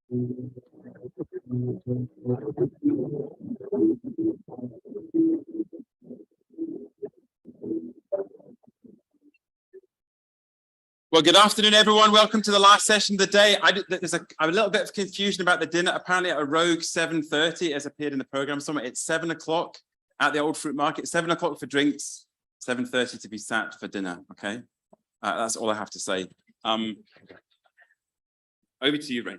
Well, good afternoon, everyone. Welcome to the last session of the day. There's a little bit of confusion about the dinner. Apparently at a rogue 7:30, as appeared in the program somewhere, it's 7 o'clock at the Old Fruit Market, 7 o'clock for drinks, 7:30 to be sat for dinner, okay? That's all I have to say. Over to you, Ray.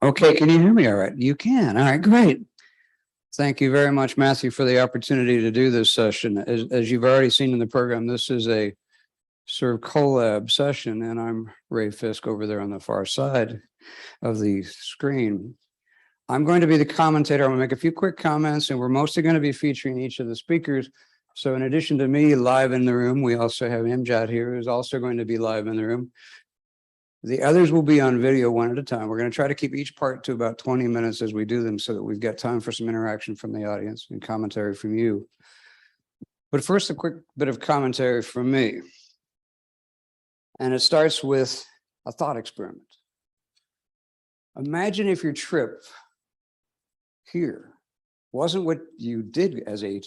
Okay, can you hear me all right? You can. All right, great. Thank you very much, Matthew, for the opportunity to do this session. As you've already seen in the program, this is a SERVCollab session, and I'm Ray Fisk over there on the far side of the screen. I'm going to be the commentator. I'm going to make a few quick comments, and we're mostly going to be featuring each of the speakers. So in addition to me live in the room, we also have Imjad here, who's also going to be live in the room. The others will be on video one at a time. We're going to try to keep each part to about 20 minutes as we do them so that we've got time for some interaction from the audience and commentary from you. But first, a quick bit of commentary from me. And it starts with a thought experiment. Imagine if your trip here wasn't what you did as a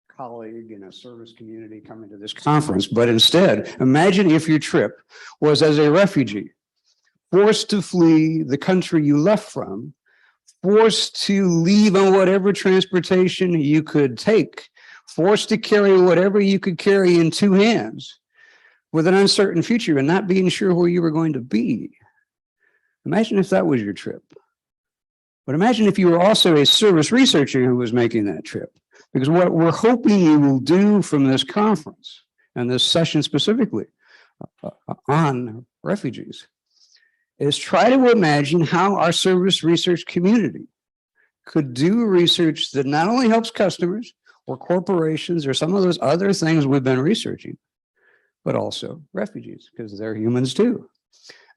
colleague in a service community coming to this conference, but instead, imagine if your trip was as a refugee, forced to flee the country you left from, forced to leave on whatever transportation you could take, forced to carry whatever you could carry in two hands, with an uncertain future and not being sure where you were going to be. Imagine if that was your trip. But imagine if you were also a service researcher who was making that trip. Because what we're hoping you will do from this conference and this session specifically on refugees is try to imagine how our service research community could do research that not only helps customers or corporations or some of those other things we've been researching, but also refugees, because they're humans too.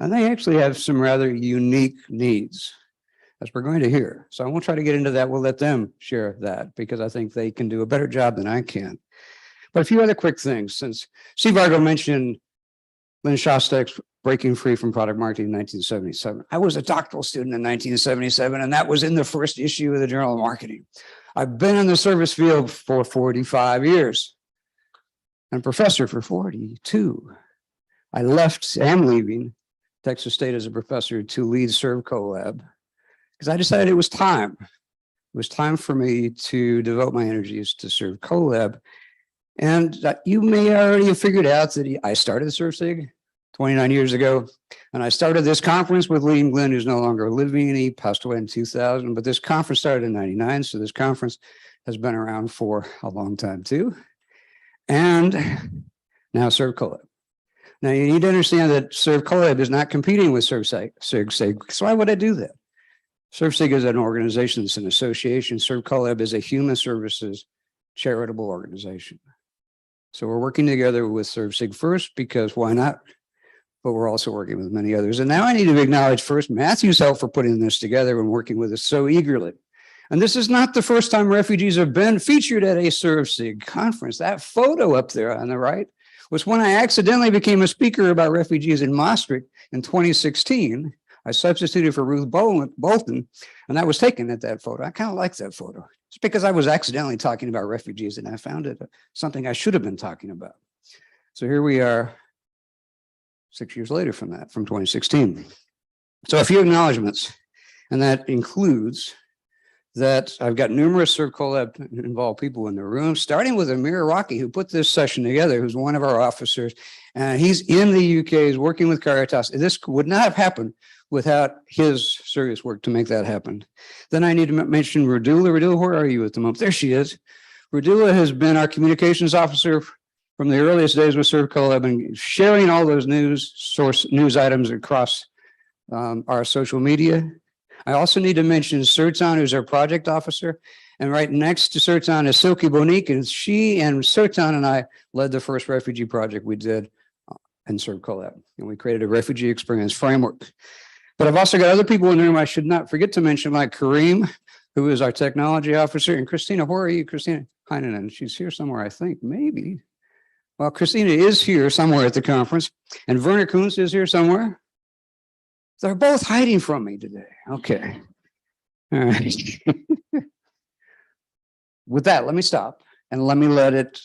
And they actually have some rather unique needs, as we're going to hear. So I won't try to get into that. We'll let them share that, because I think they can do a better job than I can. But a few other quick things, since Steve Argo mentioned Lynn Shostak's Breaking Free from Product Marketing in 1977. I was a doctoral student in 1977, and that was in the first issue of the Journal of Marketing. I've been in the service field for 45 years. And professor for 42. I am leaving Texas State as a professor to lead SERVCollab because I decided it was time. It was time for me to devote my energies to SERVCollab. And you may already have figured out that I started SERVSIG 29 years ago, and I started this conference with Lee and Glenn, who's no longer living. He passed away in 2000, but this conference started in 99, so this conference has been around for a long time too. And now SERVCollab. Now you need to understand that SERVCollab is not competing with SERVSIG. So why would I do that? SERVSIG is an organization, it's an association. SERVCollab is a human services charitable organization. So we're working together with SERVSIG first because why not? But we're also working with many others. And now I need to acknowledge first Matthew's help for putting this together and working with us so eagerly. And this is not the first time refugees have been featured at a SERVSIG conference. That photo up there on the right was when I accidentally became a speaker about refugees in Maastricht in 2016. I substituted for Ruth Bolton, and that was taken at that photo. I kind of like that photo. It's because I was accidentally talking about refugees, and I found it something I should have been talking about. So here we are 6 years later from that, from 2016. So a few acknowledgements, and that includes that I've got numerous SERVCollab involved people in the room, starting with Amir Rocky, who put this session together, who's one of our officers, and he's in the UK, he's working with Caritas. This would not have happened without his serious work to make that happen. Then I need to mention Radula. Radula, where are you at the moment? There she is. Radula has been our communications officer from the earliest days with SERVCollab and sharing all those news items across our social media. I also need to mention Sertan, who's our project officer. And right next to Sertan is Silky Bonique, and she and Sertan and I led the first refugee project we did in SERVCollab. And we created a refugee experience framework. But I've also got other people in the room I should not forget to mention, like Kareem, who is our technology officer, and Christina. Where are you, Christina Heinen? She's here somewhere, I think, maybe. Well, Christina is here somewhere at the conference, and Werner Kunz is here somewhere. They're both hiding from me today. Okay. All right. With that, let me stop and let me let it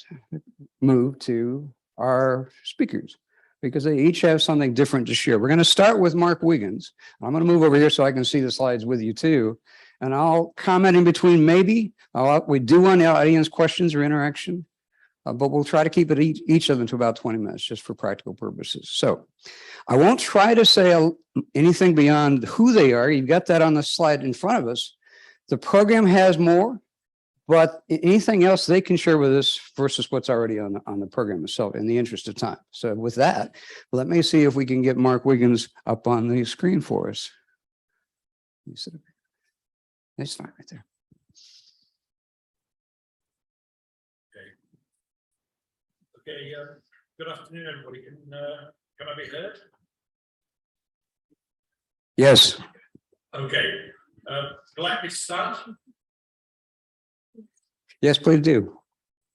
move to our speakers because they each have something different to share. We're going to start with Mark Wiggins. I'm going to move over here so I can see the slides with you too. And I'll comment in between maybe. We do want the audience questions or interaction, but we'll try to keep it each of them to about 20 minutes just for practical purposes. So I won't try to say anything beyond who they are. You've got that on the slide in front of us. The program has more, but anything else they can share with us versus what's already on the program itself in the interest of time. So with that, let me see if we can get Mark Wiggins up on the screen for us. That's fine right there. Okay, good afternoon, everybody. Can I be heard? Yes. Okay. Glad to start. Yes, please do.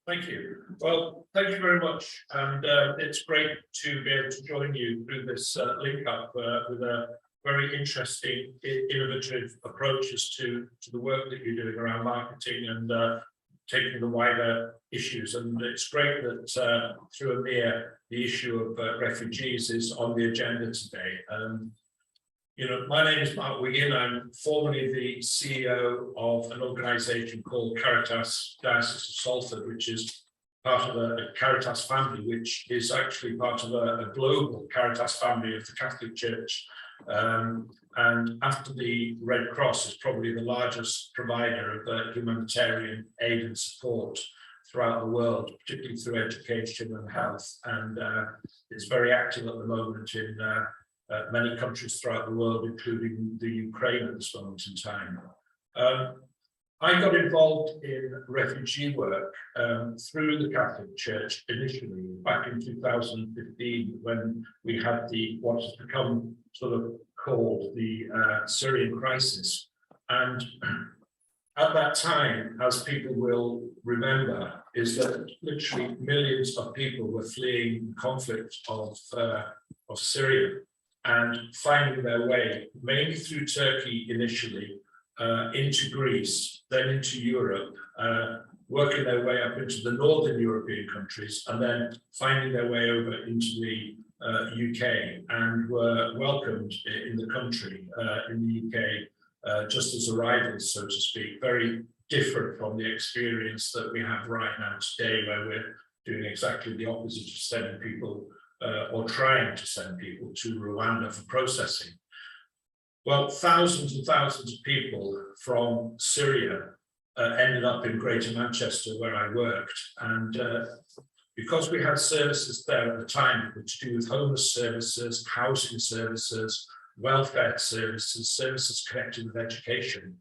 Thank you. Well, thank you very much. And it's great to be able to join you through this link up with a very interesting, innovative approaches to the work that you're doing around marketing and taking the wider issues. And it's great that through AMA, the issue of refugees is on the agenda today. My name is Mark Wiggin. I'm formerly the CEO of an organization called Caritas Diocese of Salford, which is part of a Caritas family, which is actually part of a global Caritas family of the Catholic Church. And after the Red Cross is probably the largest provider of humanitarian aid and support throughout the world, particularly through education and health. And it's very active at the moment in many countries throughout the world, including the Ukraine at this moment in time. I got involved in refugee work through the Catholic Church initially back in 2015 when we had what has become sort of called the Syrian crisis. And at that time, as people will remember, is that literally millions of people were fleeing the conflict of Syria and finding their way, mainly through Turkey initially, into Greece, then into Europe, working their way up into the northern European countries, and then finding their way over into the UK, and were welcomed in the country, in the UK, just as arrivals, so to speak, very different from the experience that we have right now today, where we're doing exactly the opposite of sending people or trying to send people to Rwanda for processing. Well, thousands and thousands of people from Syria ended up in Greater Manchester where I worked. And because we had services there at the time to do with homeless services, housing services, welfare services, services connected with education,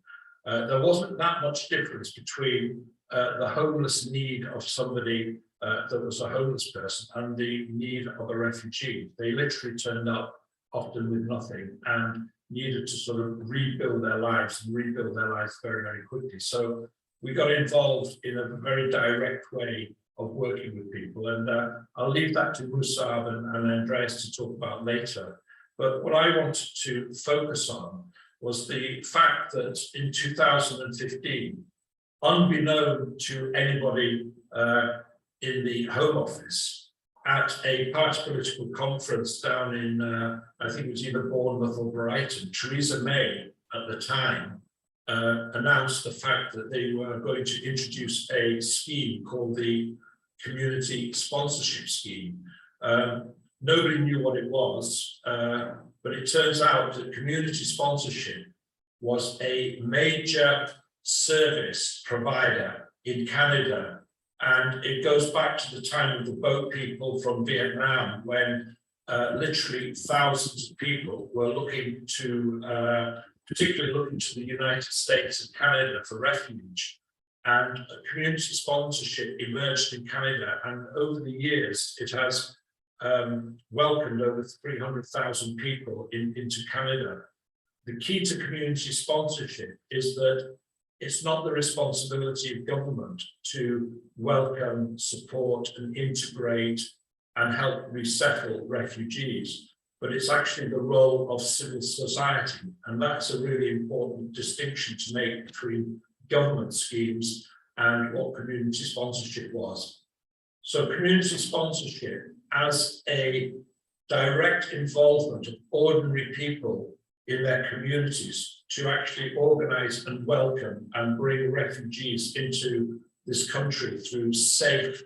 there wasn't that much difference between the homeless need of somebody that was a homeless person and the need of a refugee. They literally turned up often with nothing and needed to sort of rebuild their lives very, very quickly. So we got involved in a very direct way of working with people. And I'll leave that to Musab and Andreas to talk about later. But what I wanted to focus on was the fact that in 2015, unbeknown to anybody in the Home Office, at a party political conference down in, I think it was either Bournemouth or Brighton, Theresa May at the time announced the fact that they were going to introduce a scheme called the Community Sponsorship Scheme. Nobody knew what it was, but it turns out that community sponsorship was a major service provider in Canada. And it goes back to the time of the boat people from Vietnam, when literally thousands of people were looking to, particularly looking to the United States and Canada for refuge. And community sponsorship emerged in Canada. And over the years, it has welcomed over 300,000 people into Canada. The key to community sponsorship is that it's not the responsibility of government to welcome, support, and integrate and help resettle refugees. but it's actually the role of civil society. And that's a really important distinction to make between government schemes and what community sponsorship was. So community sponsorship as a direct involvement of ordinary people in their communities to actually organize and welcome and bring refugees into this country through safe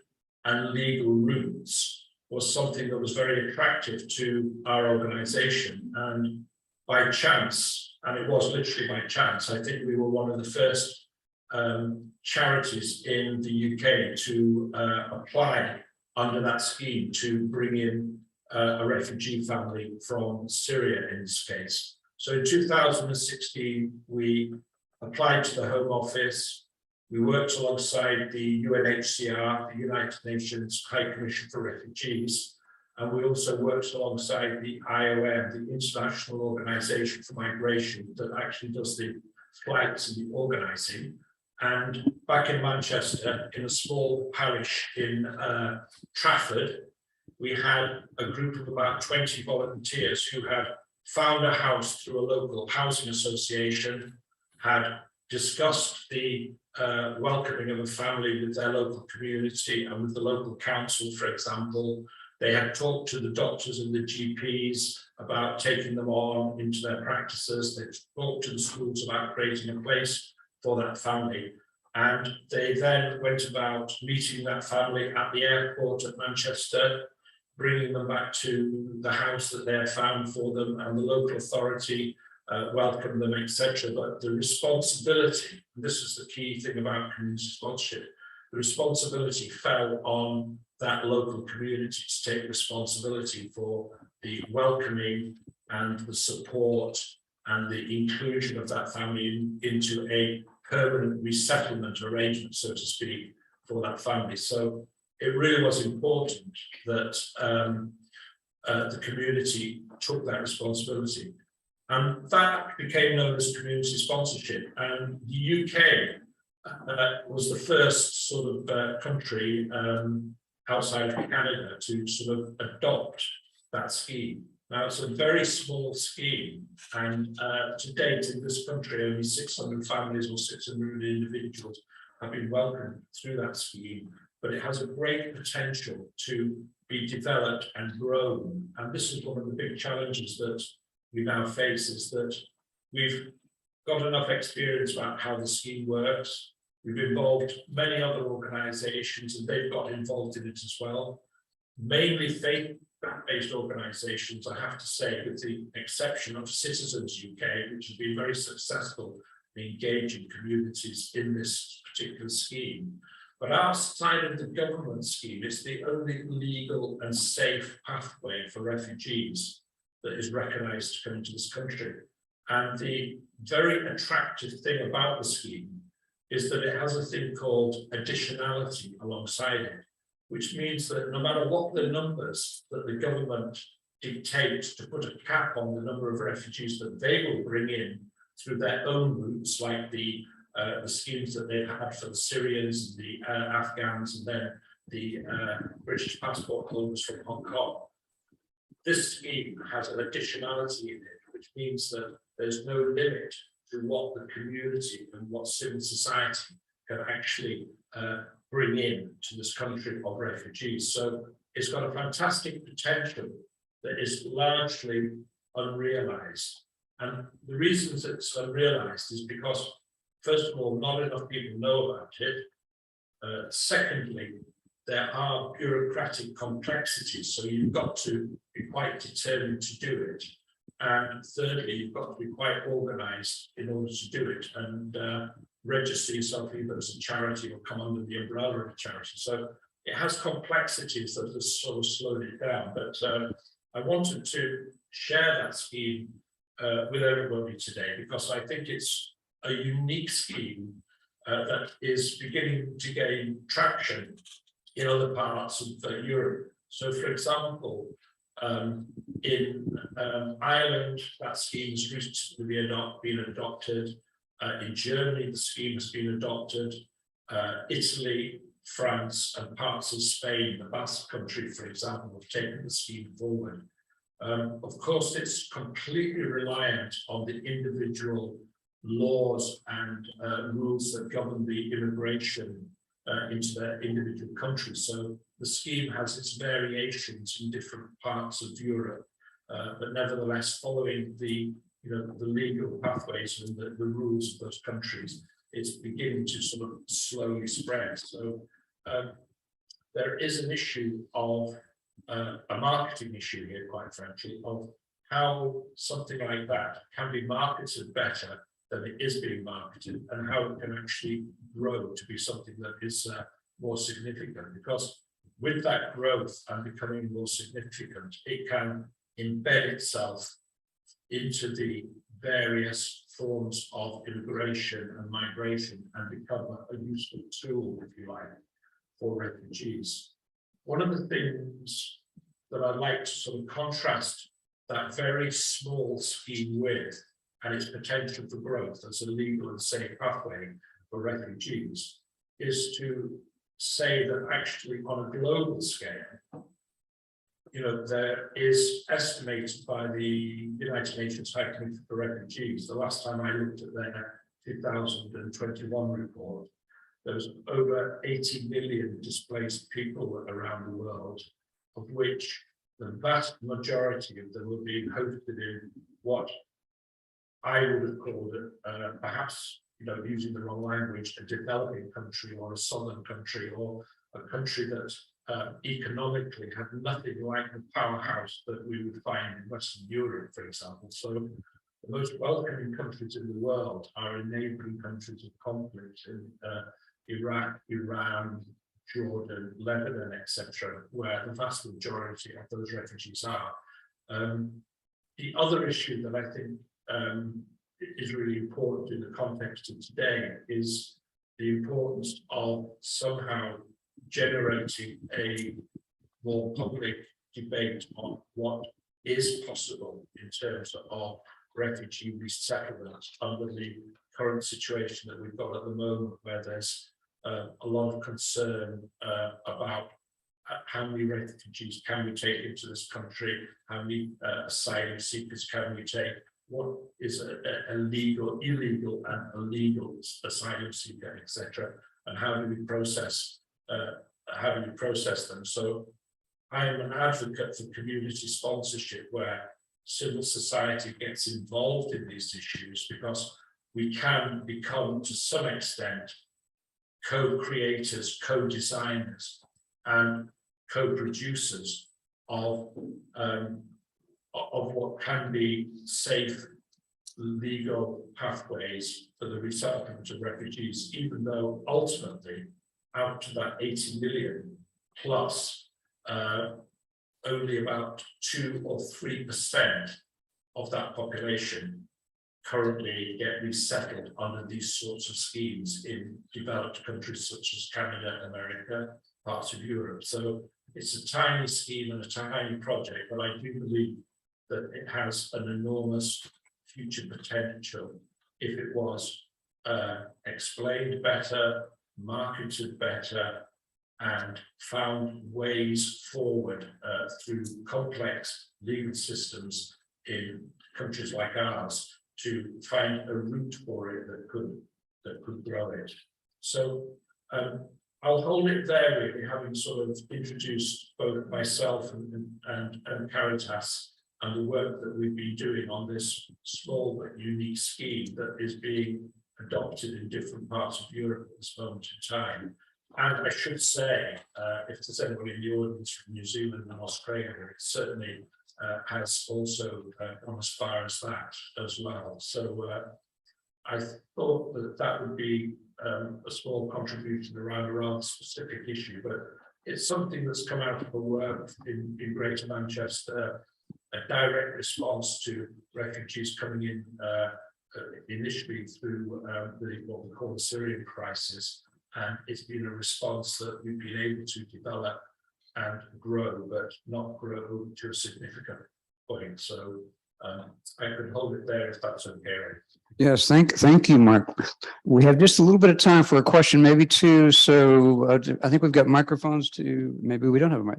and legal routes was something that was very attractive to our organization. And by chance, and it was literally by chance, I think we were one of the first charities in the UK to apply under that scheme to bring in a refugee family from Syria in this case. So in 2016, we applied to the Home Office. We worked alongside the UNHCR, the United Nations High Commission for Refugees, and we also worked alongside the IOM, the International Organization for Migration, that actually does the flights and the organizing. And back in Manchester, in a small parish in Trafford, we had a group of about 20 volunteers who had found a house through a local housing association, had discussed the welcoming of a family with their local community and with the local council, for example. They had talked to the doctors and the GPs about taking them on into their practices. They talked to the schools about creating a place for that family. And they then went about meeting that family at the airport at Manchester, bringing them back to the house that they had found for them, and the local authority welcomed them, etc. But the responsibility, and this is the key thing about community sponsorship, the responsibility fell on that local community to take responsibility for the welcoming and the support and the inclusion of that family into a permanent resettlement arrangement, so to speak, for that family. So it really was important that the community took that responsibility. And that became known as community sponsorship. And the UK was the first sort of country outside of Canada to sort of adopt that scheme. Now, it's a very small scheme, and to date in this country, only 600 families or 600 individuals have been welcomed through that scheme, but it has a great potential to be developed and grown. And this is one of the big challenges that we now face, is that we've got enough experience about how the scheme works. We've involved many other organisations, and they've got involved in it as well. Mainly faith-based organisations, I have to say, with the exception of Citizens UK, which has been very successful in engaging communities in this particular scheme. But outside of the government scheme, it's the only legal and safe pathway for refugees that is recognised to come into this country. And the very attractive thing about the scheme is that it has a thing called additionality alongside it, which means that no matter what the numbers that the government dictates to put a cap on the number of refugees that they will bring in through their own routes, like the schemes that they've had for the Syrians, the Afghans, and then the British passport holders from Hong Kong. This scheme has an additionality in it, which means that there's no limit to what the community and what civil society can actually bring in to this country of refugees. So it's got a fantastic potential that is largely unrealized. And the reasons it's unrealized is because, first of all, not enough people know about it. Secondly, there are bureaucratic complexities, so you've got to be quite determined to do it. And thirdly, you've got to be quite organized in order to do it and register yourself either as a charity or come under the umbrella of a charity. So it has complexities that have sort of slowed it down. But I wanted to share that scheme with everybody today, because I think it's a unique scheme that is beginning to gain traction in other parts of Europe. So, for example, in Ireland, that scheme has recently been adopted. In Germany, the scheme has been adopted. Italy, France, and parts of Spain, the Basque country, for example, have taken the scheme forward. Of course, it's completely reliant on the individual laws and rules that govern the immigration into their individual countries. So the scheme has its variations in different parts of Europe, but nevertheless, following the legal pathways and the rules of those countries, it's beginning to sort of slowly spread. So there is an issue of a marketing issue here, quite frankly, of how something like that can be marketed better than it is being marketed, and how it can actually grow to be something that is more significant. Because with that growth and becoming more significant, it can embed itself into the various forms of immigration and migration and become a useful tool, if you like, for refugees. One of the things that I'd like to sort of contrast that very small scheme with, and its potential for growth as a legal and safe pathway for refugees, is to say that actually on a global scale, there is estimated by the United Nations High Commission for Refugees, the last time I looked at their 2021 report, there's over 80 million displaced people around the world, of which the vast majority of them were being hosted in what I would have called it, perhaps, using the wrong language, a developing country or a southern country, or a country that economically had nothing like the powerhouse that we would find in Western Europe, for example. So the most welcoming countries in the world are enabling countries of conflict in Iraq, Iran, Jordan, Lebanon, etc., where the vast majority of those refugees are. The other issue that I think is really important in the context of today is the importance of somehow generating a more public debate on what is possible in terms of refugee resettlement under the current situation that we've got at the moment, where there's a lot of concern about how many refugees can we take into this country, how many asylum seekers can we take, what is a legal, illegal and illegal asylum seeker, etc., and how do we process them. So I am an advocate for community sponsorship, where civil society gets involved in these issues, because we can become, to some extent, co-creators, co-designers and co-producers of what can be safe, legal pathways for the resettlement of refugees, even though ultimately out to that 80 million plus, only about 2 or 3% of that population currently get resettled under these sorts of schemes in developed countries such as Canada, America, parts of Europe. So it's a tiny scheme and a tiny project, but I do believe that it has an enormous future potential if it was explained better, marketed better, and found ways forward through complex legal systems in countries like ours to find a route for it that could grow it. So I'll hold it there, really, having sort of introduced both myself and Caritas and the work that we've been doing on this small but unique scheme that is being adopted in different parts of Europe at this moment in time. And I should say, if there's anybody in the audience from New Zealand and Australia, it certainly has also gone as far as that as well. So I thought that that would be a small contribution around a rather specific issue, but it's something that's come out of the work in Greater Manchester, a direct response to refugees coming in initially through what we call the Syrian crisis. And it's been a response that we've been able to develop and grow, but not grow to a significant point. So I could hold it there if that's okay. Yes, thank you, Mark. We have just a little bit of time for a question, maybe two. So I think we've got microphones to, maybe we don't have a mic.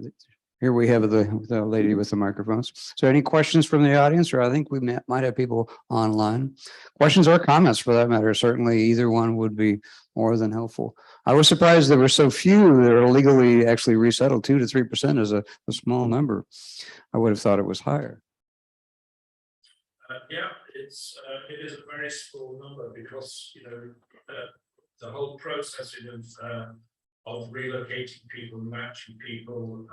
Here we have the lady with the microphones. So any questions from the audience, or I think we might have people online. Questions or comments for that matter. Certainly either one would be more than helpful. I was surprised there were so few that are legally actually resettled. 2 to 3% is a small number. I would have thought it was higher. Yeah, it is a very small number because the whole processing of relocating people, matching people,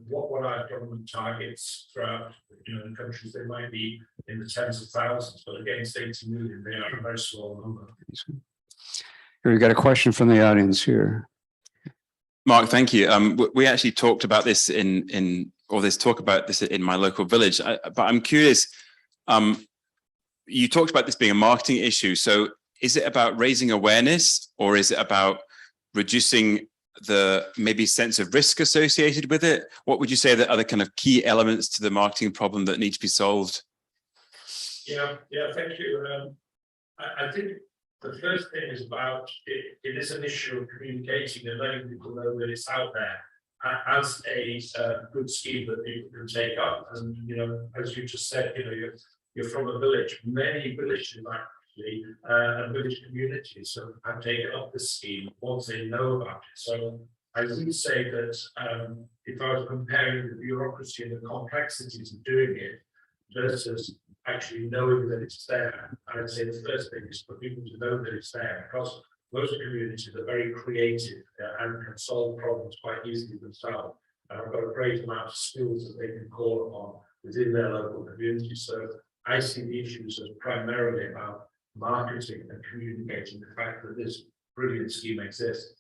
what our government targets throughout the countries, they might be in the tens of thousands, but against 80 million, they are a very small number. Here we got a question from the audience here. Mark, thank you. We actually talked about this in my local village, but I'm curious. You talked about this being a marketing issue. So is it about raising awareness, or is it about reducing the maybe sense of risk associated with it? What would you say are the other kind of key elements to the marketing problem that need to be solved? Yeah, thank you. I think the first thing is about it is an issue of communicating and letting people know that it's out there as a good scheme that people can take up. And as you just said, you're from a village. Many villages actually and village communities have taken up this scheme once they know about it. So I would say that if I was comparing the bureaucracy and the complexities of doing it versus actually knowing that it's there, I'd say the first thing is for people to know that it's there, because most communities are very creative and can solve problems quite easily themselves. And I've got a great amount of skills that they can call upon within their local community. So I see the issues as primarily about marketing and communicating the fact that this brilliant scheme exists.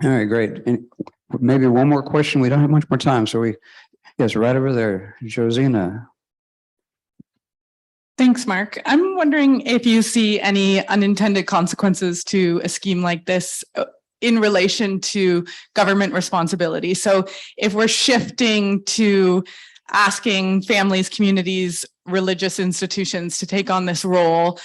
All right, great. And maybe one more question. We don't have much more time. So yes, right over there, Josina. Thanks, Mark. I'm wondering if you see any unintended consequences to a scheme like this in relation to government responsibility. So if we're shifting to asking families, communities, religious institutions to take on this role,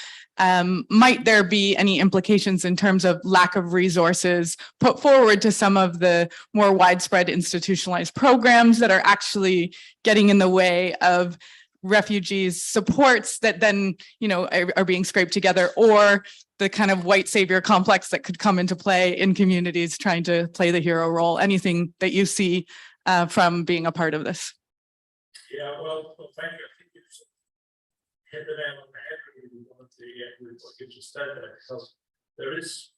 might there be any implications in terms of lack of resources put forward to some of the more widespread institutionalized programs that are actually getting in the way of refugees supports that then are being scraped together, or the kind of white savior complex that could come into play in communities trying to play the hero role? Anything that you see from being a part of this? Yeah, well, thank you. I think you've hit the nail on the head really with what you just said there, because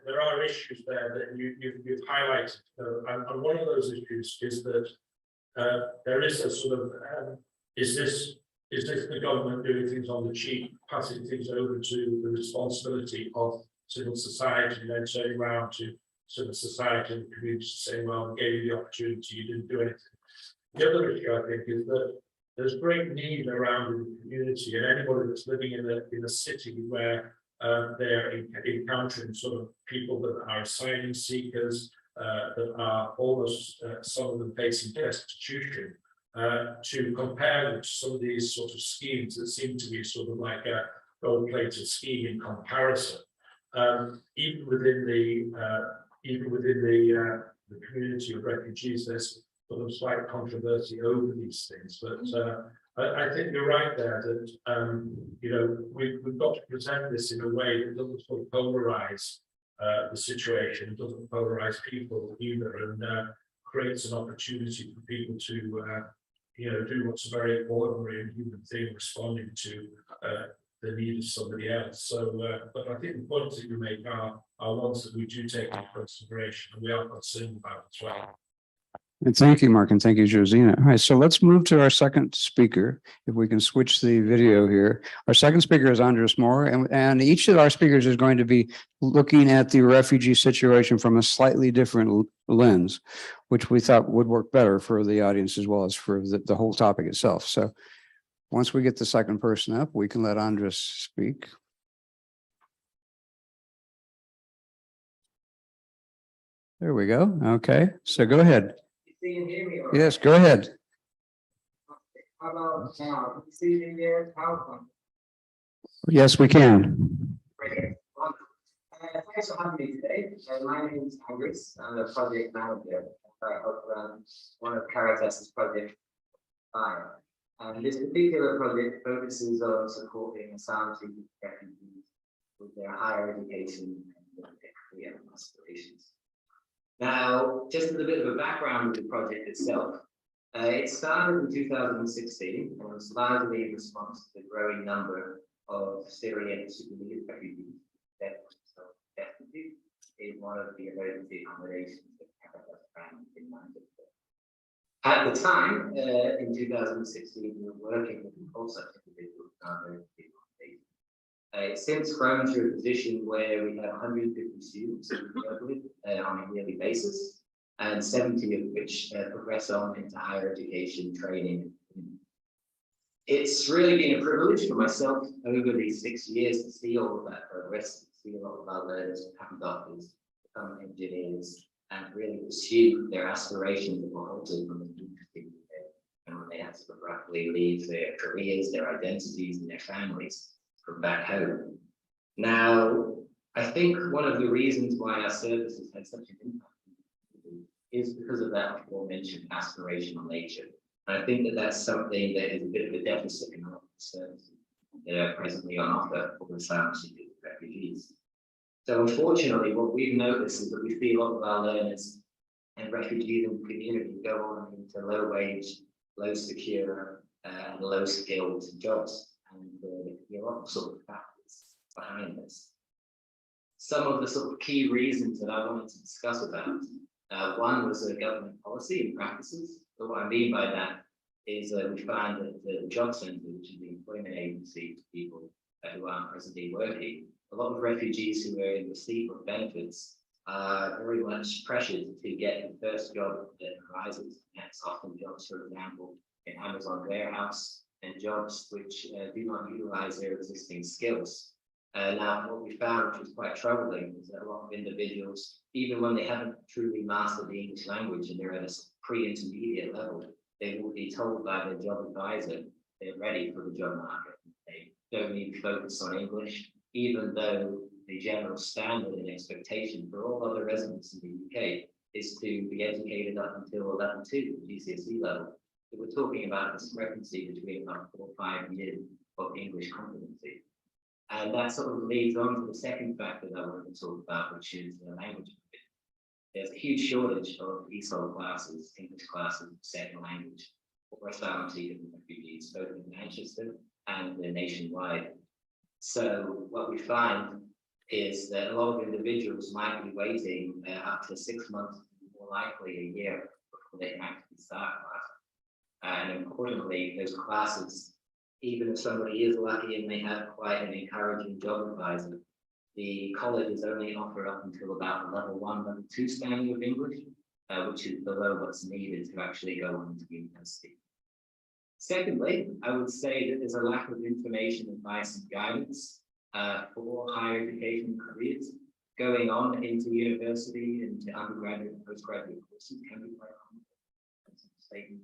there are issues there that you've highlighted, and one of those issues is that there is a sort of is this the government doing things on the cheap, passing things over to the responsibility of civil society, and then turning around to civil society and the community saying, well, we gave you the opportunity, you didn't do anything. The other issue, I think, is that there's great need around in the community, and anybody that's living in a city where they're encountering sort of people that are asylum seekers, that are almost some of them facing destitution, to compare them to some of these sort of schemes that seem to be sort of like a gold-plated scheme in comparison. Even within the community of refugees, there's sort of slight controversy over these things, but I think you're right there that we've got to present this in a way that doesn't sort of polarize the situation, doesn't polarize people either, and creates an opportunity for people to do what's a very ordinary and human thing, responding to the need of somebody else. So, but I think the points that you make are ones that we do take into consideration, and we are concerned about as well. And thank you, Mark, and thank you, Josina. All right, so let's move to our second speaker. If we can switch the video here. Our second speaker is Andres Moore, and each of our speakers is going to be looking at the refugee situation from a slightly different lens, which we thought would work better for the audience as well as for the whole topic itself. So once we get the second person up, we can let Andres speak. There we go. Okay, so go ahead. You can hear me? Yes, go ahead. How about now? You see me there? How? Yes, we can. Great. Thanks for having me today. My name is Andres. I'm the project manager one of Caritas's projects, Fire. And this particular project focuses on supporting asylum seeking refugees with their higher education and their career aspirations. Now, just as a bit of a background of the project itself, it started in 2016 and was largely in response to the growing number of Syrian civilian refugees that were destitute in one of the emergency accommodations that Caritas ran in Manchester. At the time, in 2016, we were working with all such individuals in our emergency accommodation. It's since grown to a position where we have 150 students that we work with on a yearly basis, and 70 of which progress on into higher education training. It's really been a privilege for myself over these 6 years to see all of that progress, to see a lot of our learners become doctors, become engineers, and really pursue their aspirations that were halted from the university, and when they had to abruptly leave their careers, their identities, and their families from back home. Now, I think one of the reasons why our services had such an impact is because of that aforementioned aspirational nature. And I think that that's something that is a bit of a deficit in a lot of the services that are presently on offer for asylum seekers and refugees. So unfortunately, what we've noticed is that we see a lot of our learners and refugees in the community go on into low wage, low secure, and low skilled jobs. And there can be a lot of sort of factors behind this. Some of the sort of key reasons that I wanted to discuss about, one was government policy and practices. So what I mean by that is we find that the job centre, which is the employment agency for people who aren't presently working, a lot of refugees who are in receipt of benefits are very much pressured to get the first job that arises. That's often jobs, for example, in Amazon warehouse, and jobs which do not utilize their existing skills. Now, what we found, which was quite troubling, is that a lot of individuals, even when they haven't truly mastered the English language and they're at a pre-intermediate level, they will be told by their job advisor they're ready for the job market. They don't need to focus on English, even though the general standard and expectation for all other residents in the UK is to be educated up until level 2, the GCSE level. So we're talking about a discrepancy between about 4 or 5 years of English competency. And that sort of leads on to the second factor that I want to talk about, which is language. There's a huge shortage of ESOL classes, English classes, second language, for asylum seekers and refugees, both in Manchester and nationwide. So what we find is that a lot of individuals might be waiting up to 6 months, more likely a year, before they can actually start class. And importantly, those classes, even if somebody is lucky and they have quite an encouraging job advisor, the colleges only offer up until about level 1, level 2 standing of English, which is below what's needed to actually go on to university. Secondly, I would say that there's a lack of information, advice, and guidance for higher education careers. Going on into university, into undergraduate and postgraduate courses can be quite complicated.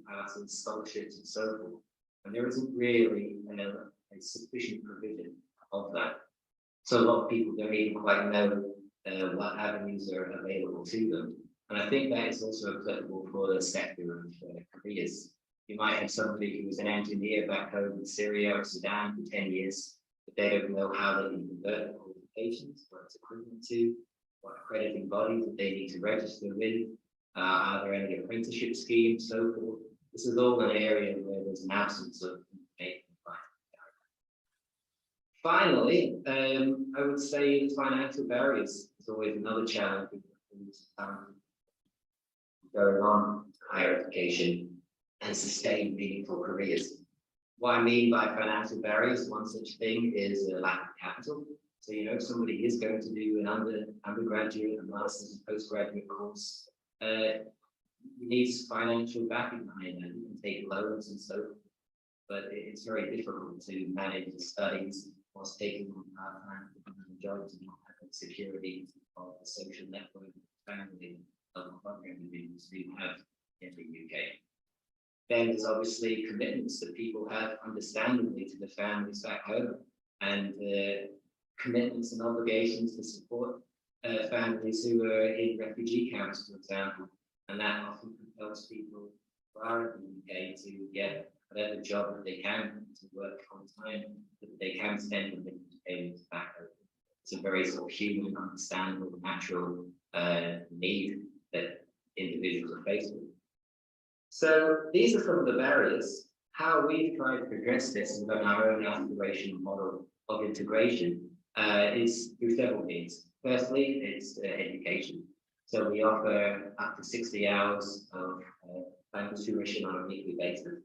Passes, scholarships, and so forth. And there isn't really a sufficient provision of that. So a lot of people don't even quite know what avenues are available to them. And I think that is also applicable for the sector of careers. You might have somebody who was an engineer back home in Syria or Sudan for 10 years, but they don't know how they can convert the qualifications, what it's equivalent to, what accrediting bodies that they need to register with, are there any apprenticeship schemes, so forth. This is all an area where there's an absence of information. Finally, I would say financial barriers is always another challenge going on higher education and sustain meaningful careers. What I mean by financial barriers, one such thing is a lack of capital. So, you know, if somebody is going to do an undergraduate, a master's, and postgraduate course, you need financial backing behind that. You can take loans and so forth, but it's very difficult to manage the studies whilst taking on part-time jobs and not having security of the social network, family, of other individuals who have in the UK. Then there's obviously commitments that people have, understandably, to the families back home, and commitments and obligations to support families who are in refugee camps, for example, And that often compels people who are in the UK to get whatever job that they can to work on time, that they can spend with payments back. It's a very sort of human, understandable, natural need that individuals are faced with. So these are some of the barriers. How we've tried to address this and run our own aspirational model of integration is through several means. Firstly, it's education. So we offer up to 60 hours of language tuition on a weekly basis.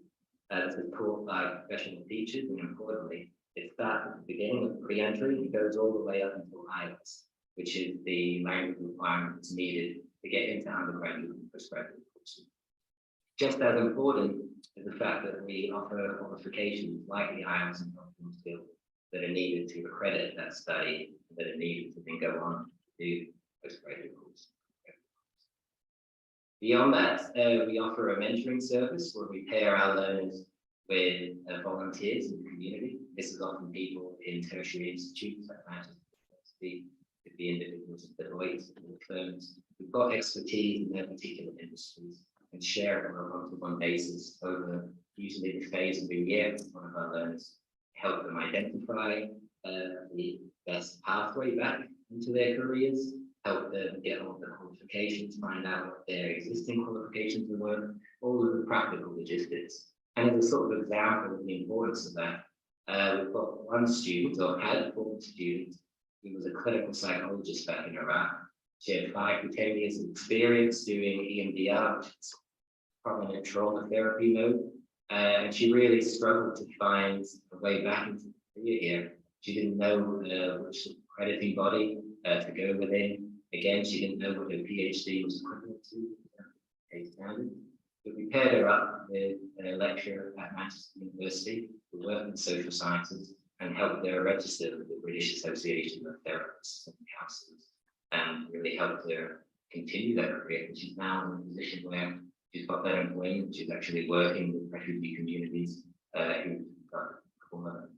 That's taught by professional teachers, and importantly, it starts at the beginning of pre-entry and goes all the way up until IELTS, which is the language requirement that's needed to get into undergraduate and postgraduate courses. Just as important is the fact that we offer qualifications like the IELTS and functional skills that are needed to accredit that study, that are needed to then go on to do postgraduate courses. Beyond that, we offer a mentoring service where we pair our learners with volunteers in the community. This is often people in tertiary institutes like Manchester University, the individuals at Deloitte and the firms who've got expertise in their particular industries and share it on a one-to-one basis over usually the phase of a year with one of our learners, help them identify the best pathway back into their careers, help them get all the qualifications, find out what their existing qualifications are worth, all of the practical logistics. And as a sort of example of the importance of that, we've got one student, or had a former student, who was a clinical psychologist back in Iraq. She had 5 to 10 years of experience doing EMDR, which is prominent trauma therapy mode, and she really struggled to find a way back into the career here. She didn't know which accrediting body to go within. Again, she didn't know what her PhD was equivalent to. But we paired her up with a lecturer at Manchester University who worked in social sciences and helped her register with the British Association of Therapists and Counsellors, and really helped her continue that career. And she's now in a position where she's got that employment. She's actually working with refugee communities who got former.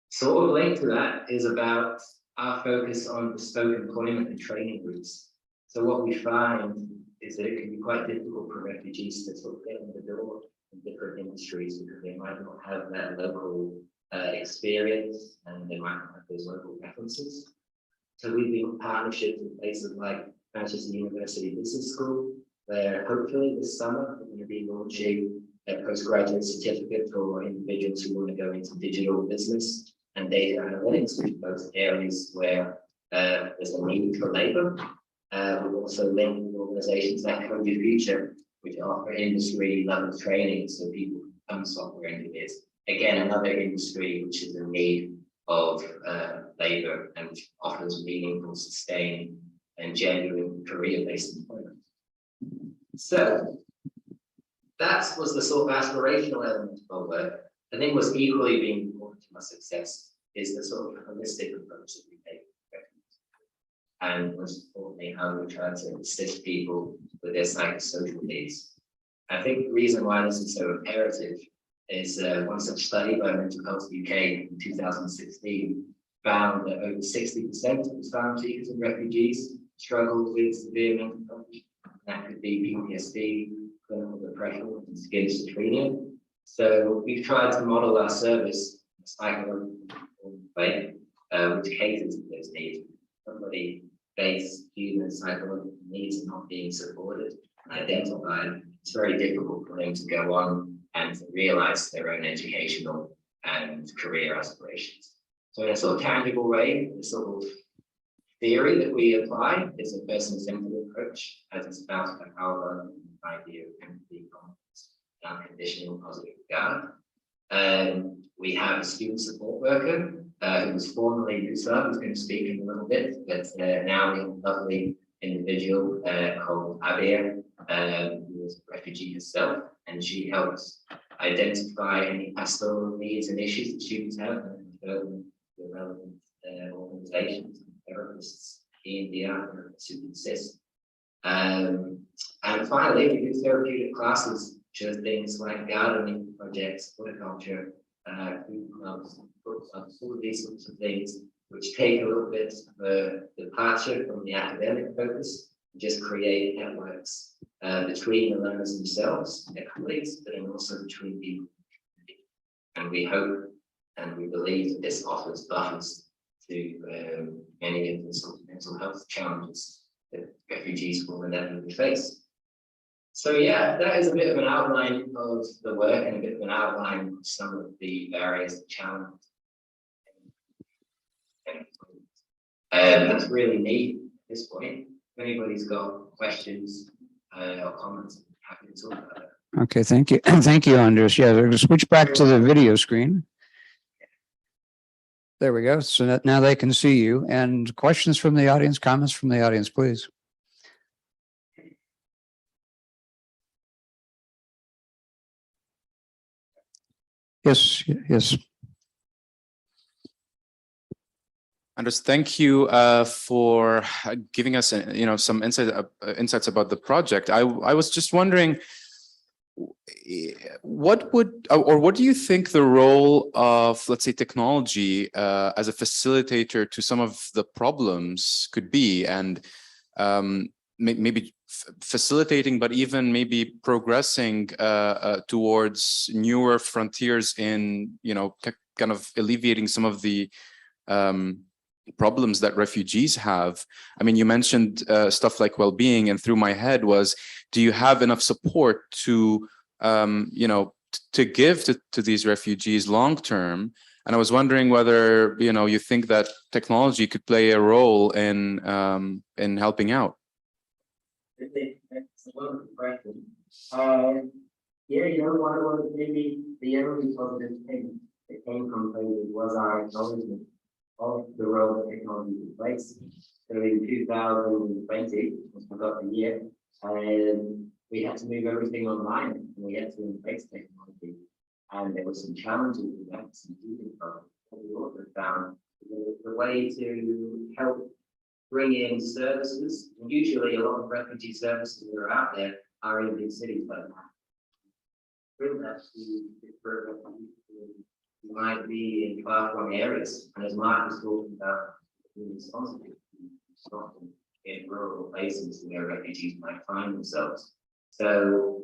Sort of linked to that is about our focus on bespoke employment and training groups. So what we find is that it can be quite difficult for refugees to sort of get in the door in different industries because they might not have that local experience and they might not have those local preferences. So we've been in partnerships with places like Manchester University Business School, where hopefully this summer we're going to be launching a postgraduate certificate for individuals who want to go into digital business and data analytics, which are both areas where there's a need for labour. We've also linked with organisations like Code Your Future, which offer industry level training so people become software engineers. Again, another industry which is in need of labour and which offers meaningful, sustained and genuine career-based employment. So that was the sort of aspirational element of work. I think what's equally being important to our success is the sort of holistic approach that we take, and most importantly, how we try to assist people with their psychosocial needs. I think the reason why this is so imperative is one such study by Mental Health UK in 2016 found that over 60% of asylum seekers and refugees struggle with severe mental health. That could be PTSD, clinical depression, and schizophrenia. So we've tried to model our service in a psychological way, which caters to those needs. Somebody face human psychological needs are not being supported and identified, it's very difficult for them to go on and to realize their own educational and career aspirations. So in a sort of tangible way, the sort of theory that we apply is a person-centered approach, as it's about the power of the idea of empathy, confidence, unconditional positive regard. We have a student support worker who was formerly Musa, who's going to speak in a little bit, but now we have a lovely individual called Abir, who is a refugee herself, and she helps identify any pastoral needs and issues that students have and refer them to the relevant organizations, therapists, EMDR therapists who can assist. And finally, we do therapeutic classes, which are things like gardening projects, horticulture, food clubs, book clubs, all of these sorts of things which take a little bit of the departure from the academic focus, and just create networks between the learners themselves, their colleagues, but then also between people. And we hope and we believe that this offers buffers to many of the sort of mental health challenges that refugees will inevitably face. So yeah, that is a bit of an outline of the work and a bit of an outline of some of the various challenges. That's really neat at this point. If anybody's got questions or comments, I'm happy to talk about it. Okay, thank you. Thank you, Andres. Yeah, we'll switch back to the video screen. There we go. So that now they can see you. And questions from the audience, comments from the audience, please. Yes, yes. Andres, thank you for giving us, some insights about the project. I was just wondering, what do you think the role of, let's say, technology as a facilitator to some of the problems could be, and maybe facilitating, but even maybe progressing towards newer frontiers in, kind of alleviating some of the problems that refugees have. I mean, you mentioned stuff like well-being, and through my head was, do you have enough support to, to give to these refugees long-term? And I was wondering whether, you think that technology could play a role in helping out. That's a wonderful question. One of maybe the only positive thing that came from COVID was our acknowledgement of the role that technology plays. So in 2020, as we got the year, we had to move everything online, and we had to embrace technology. And there were some challenges with that, some teething problems. But we also found the way to help bring in services. And usually a lot of refugee services that are out there are in big cities like that. Bring that to you might be in far-flung areas, and as Mark was talking about, being responsible in rural places where refugees might find themselves. So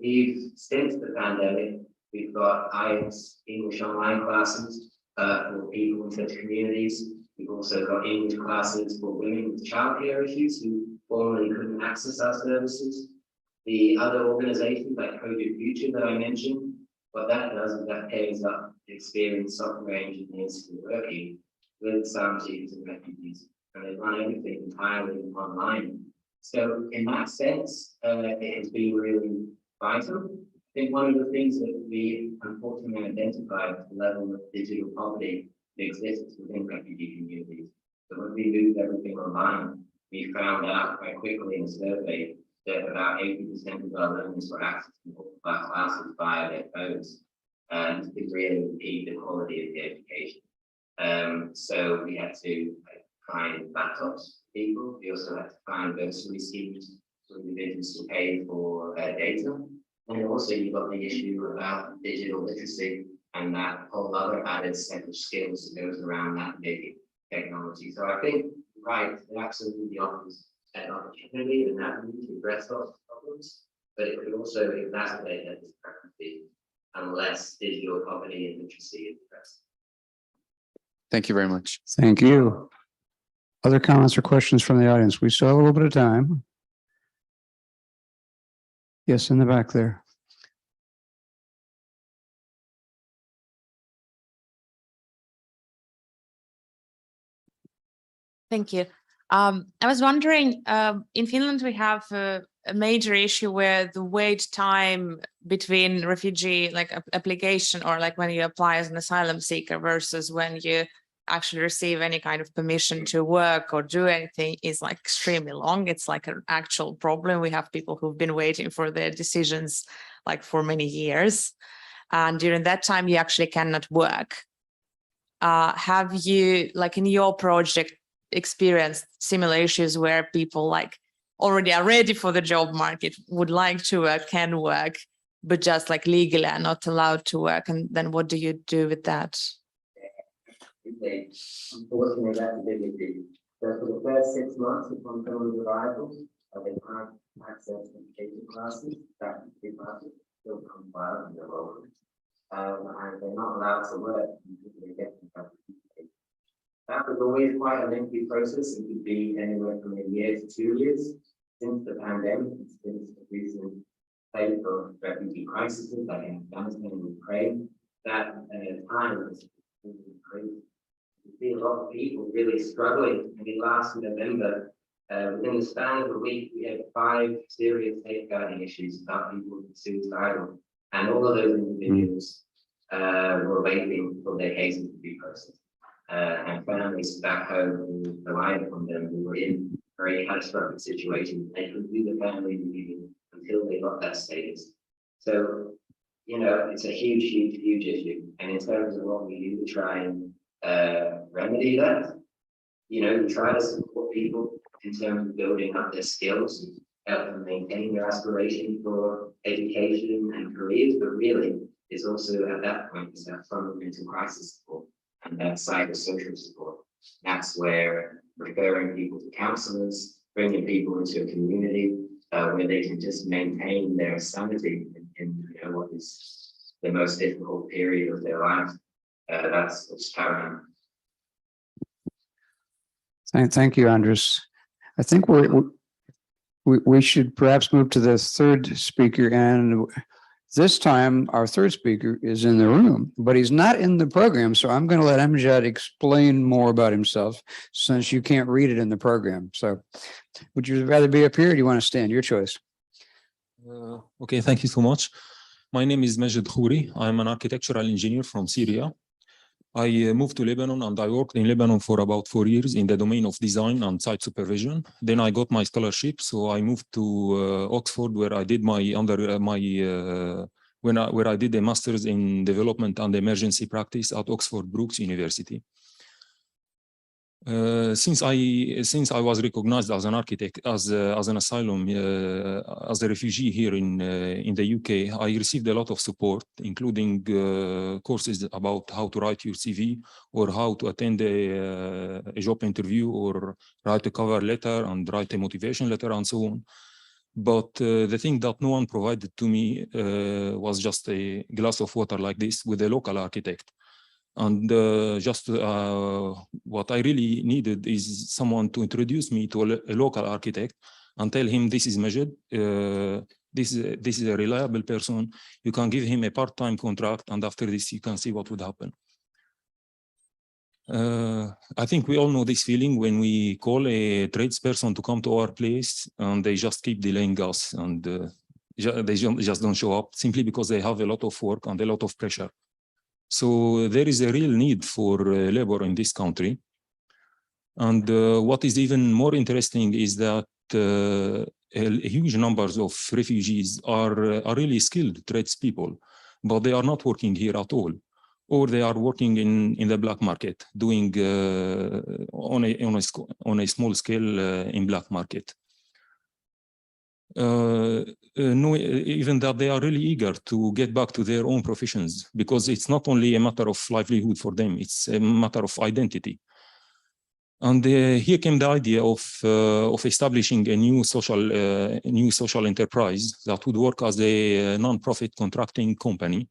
since the pandemic, we've got IELTS English online classes for people in such communities. We've also got English classes for women with childcare issues who formerly couldn't access our services. The other organizations like Coded Future that I mentioned, what that does is that pairs up experienced software engineers who are working with asylum seekers and refugees, and they run everything entirely online. So in that sense, it has been really vital. I think one of the things that we unfortunately identified is the level of digital poverty that exists within refugee communities. So when we moved everything online, we found out quite quickly in a survey that about 80% of our learners were accessing all of our classes via their phones, and it really impede the quality of the education. So we had to find laptops for people. We also had to find bursary schemes for individuals to pay for data. And also you've got the issue about digital literacy and that whole other added set of skills that goes around that big technology. So I think, right, it absolutely offers an opportunity and that need to address those problems, but it could also exacerbate that discrepancy unless digital poverty and literacy is addressed. Thank you very much. Thank you. Other comments or questions from the audience? We still have a little bit of time. Yes, in the back there. Thank you. I was wondering, in Finland, we have a major issue where the wait time between refugee application or when you apply as an asylum seeker versus when you actually receive any kind of permission to work or do anything is extremely long. It's an actual problem. We have people who've been waiting for their decisions for many years. And during that time, you actually cannot work. Have you, in your project, experienced similar issues where people already are ready for the job market, would like to work, can work, but just legally are not allowed to work? And then what do you do with that? They, unfortunately, that's a big issue. So for the first 6 months upon someone's arrival, they can't access education classes, faculty classes, still come file in their role. And they're not allowed to work until they get the faculty. That was always quite a lengthy process. It could be anywhere from a year to 2 years. Since the pandemic, it's been a recent phase of refugee crises like in Afghanistan and Ukraine. That time has been crazy. We see a lot of people really struggling. I mean, last November, within the span of a week, we had 5 serious safeguarding issues about people who are suicidal. And all of those individuals were waiting for their cases to be processed. And families back home who relied on them, who were in very catastrophic situations, they could do the family meeting until they got that status. So, you know, it's a huge, huge, huge issue. And in terms of what we do to try and remedy that, you know, we try to support people in terms of building up their skills and help them maintain their aspiration for education and careers, but really it's also at that point is that fundamental crisis support and that psychosocial support. That's where referring people to counselors, bringing people into a community where they can just maintain their sanity in you know, what is the most difficult period of their life. That's paramount. Thank you, Andres. I think we should perhaps move to the third speaker, and this time our third speaker is in the room, but he's not in the program. So I'm going to let Amjad explain more about himself since you can't read it in the program. So would you rather be up here or do you want to stand? Your choice. Okay, thank you so much. My name is Majid Khouri. I'm an architectural engineer from Syria. I moved to Lebanon and I worked in Lebanon for about 4 years in the domain of design and site supervision. Then I got my scholarship, so I moved to Oxford, where I did where I did a master's in development and emergency practice at Oxford Brookes University. Since I was recognized as an architect, as an asylum, as a refugee here in the UK, I received a lot of support, including courses about how to write your CV or how to attend a job interview or write a cover letter and write a motivation letter and so on. But the thing that no one provided to me was just a glass of water like this with a local architect. And what I really needed is someone to introduce me to a local architect and tell him, this is Majid, this is a reliable person. You can give him a part-time contract, and after this, you can see what would happen. I think we all know this feeling when we call a tradesperson to come to our place and they just keep delaying us and they just don't show up simply because they have a lot of work and a lot of pressure. So there is a real need for labor in this country. And what is even more interesting is that huge numbers of refugees are really skilled tradespeople, but they are not working here at all, or they are working in the black market, doing on a small scale in black market. Even that they are really eager to get back to their own professions, because it's not only a matter of livelihood for them, it's a matter of identity. And here came the idea of establishing a new social enterprise that would work as a non-profit contracting company.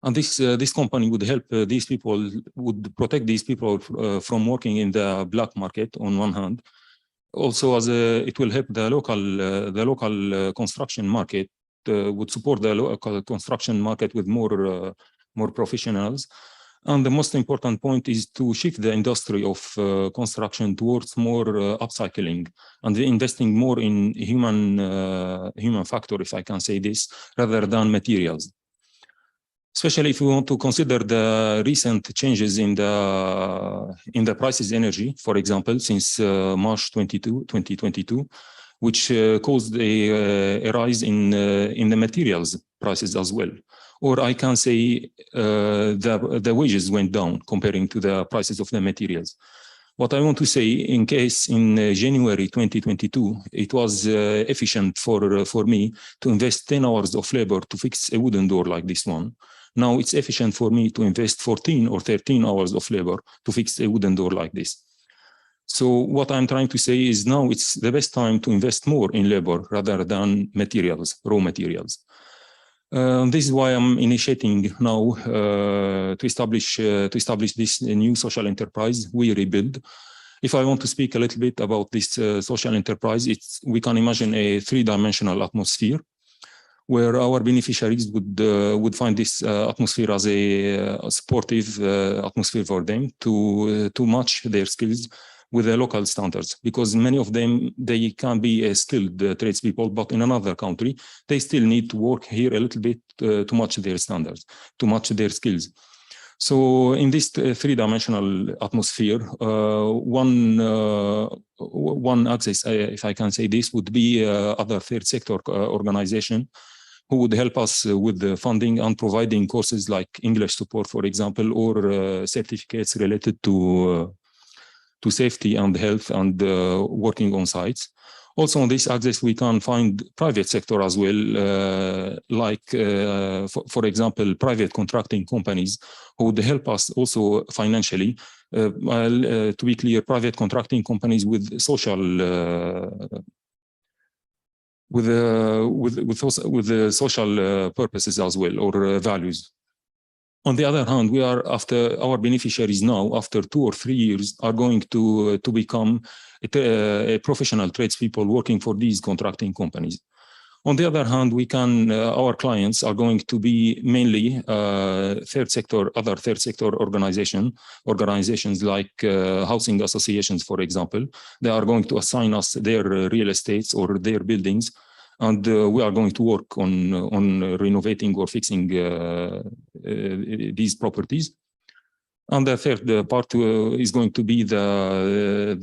And this company would help these people, would protect these people from working in the black market on one hand. Also, it will help the local construction market, would support the local construction market with more professionals. And the most important point is to shift the industry of construction towards more upcycling and investing more in human factor, if I can say this, rather than materials. Especially if we want to consider the recent changes in the prices of energy, for example, since March 2022, which caused a rise in the materials prices as well. Or I can say the wages went down comparing to the prices of the materials. What I want to say, in case in January 2022, it was efficient for me to invest 10 hours of labor to fix a wooden door like this one. Now it's efficient for me to invest 14 or 13 hours of labor to fix a wooden door like this. So what I'm trying to say is now it's the best time to invest more in labor rather than materials, raw materials. This is why I'm initiating now to establish this new social enterprise, We Rebuild. If I want to speak a little bit about this social enterprise, we can imagine a three-dimensional atmosphere where our beneficiaries would find this atmosphere as a supportive atmosphere for them to match their skills with the local standards, because many of them, they can be skilled tradespeople, but in another country, they still need to work here a little bit to match their standards, to match their skills. So in this three-dimensional atmosphere, one axis, if I can say this, would be other third sector organization who would help us with the funding and providing courses like English support, for example, or certificates related to safety and health and working on sites. Also on this axis, we can find private sector as well, for example, private contracting companies who would help us also financially. To be clear, private contracting companies with social social purposes as well, or values. On the other hand, we are after our beneficiaries now, after 2 or 3 years, are going to become a professional tradespeople working for these contracting companies. On the other hand, our clients are going to be mainly other third sector organizations like housing associations, for example. They are going to assign us their real estates or their buildings, and we are going to work on renovating or fixing these properties. And the third part is going to be the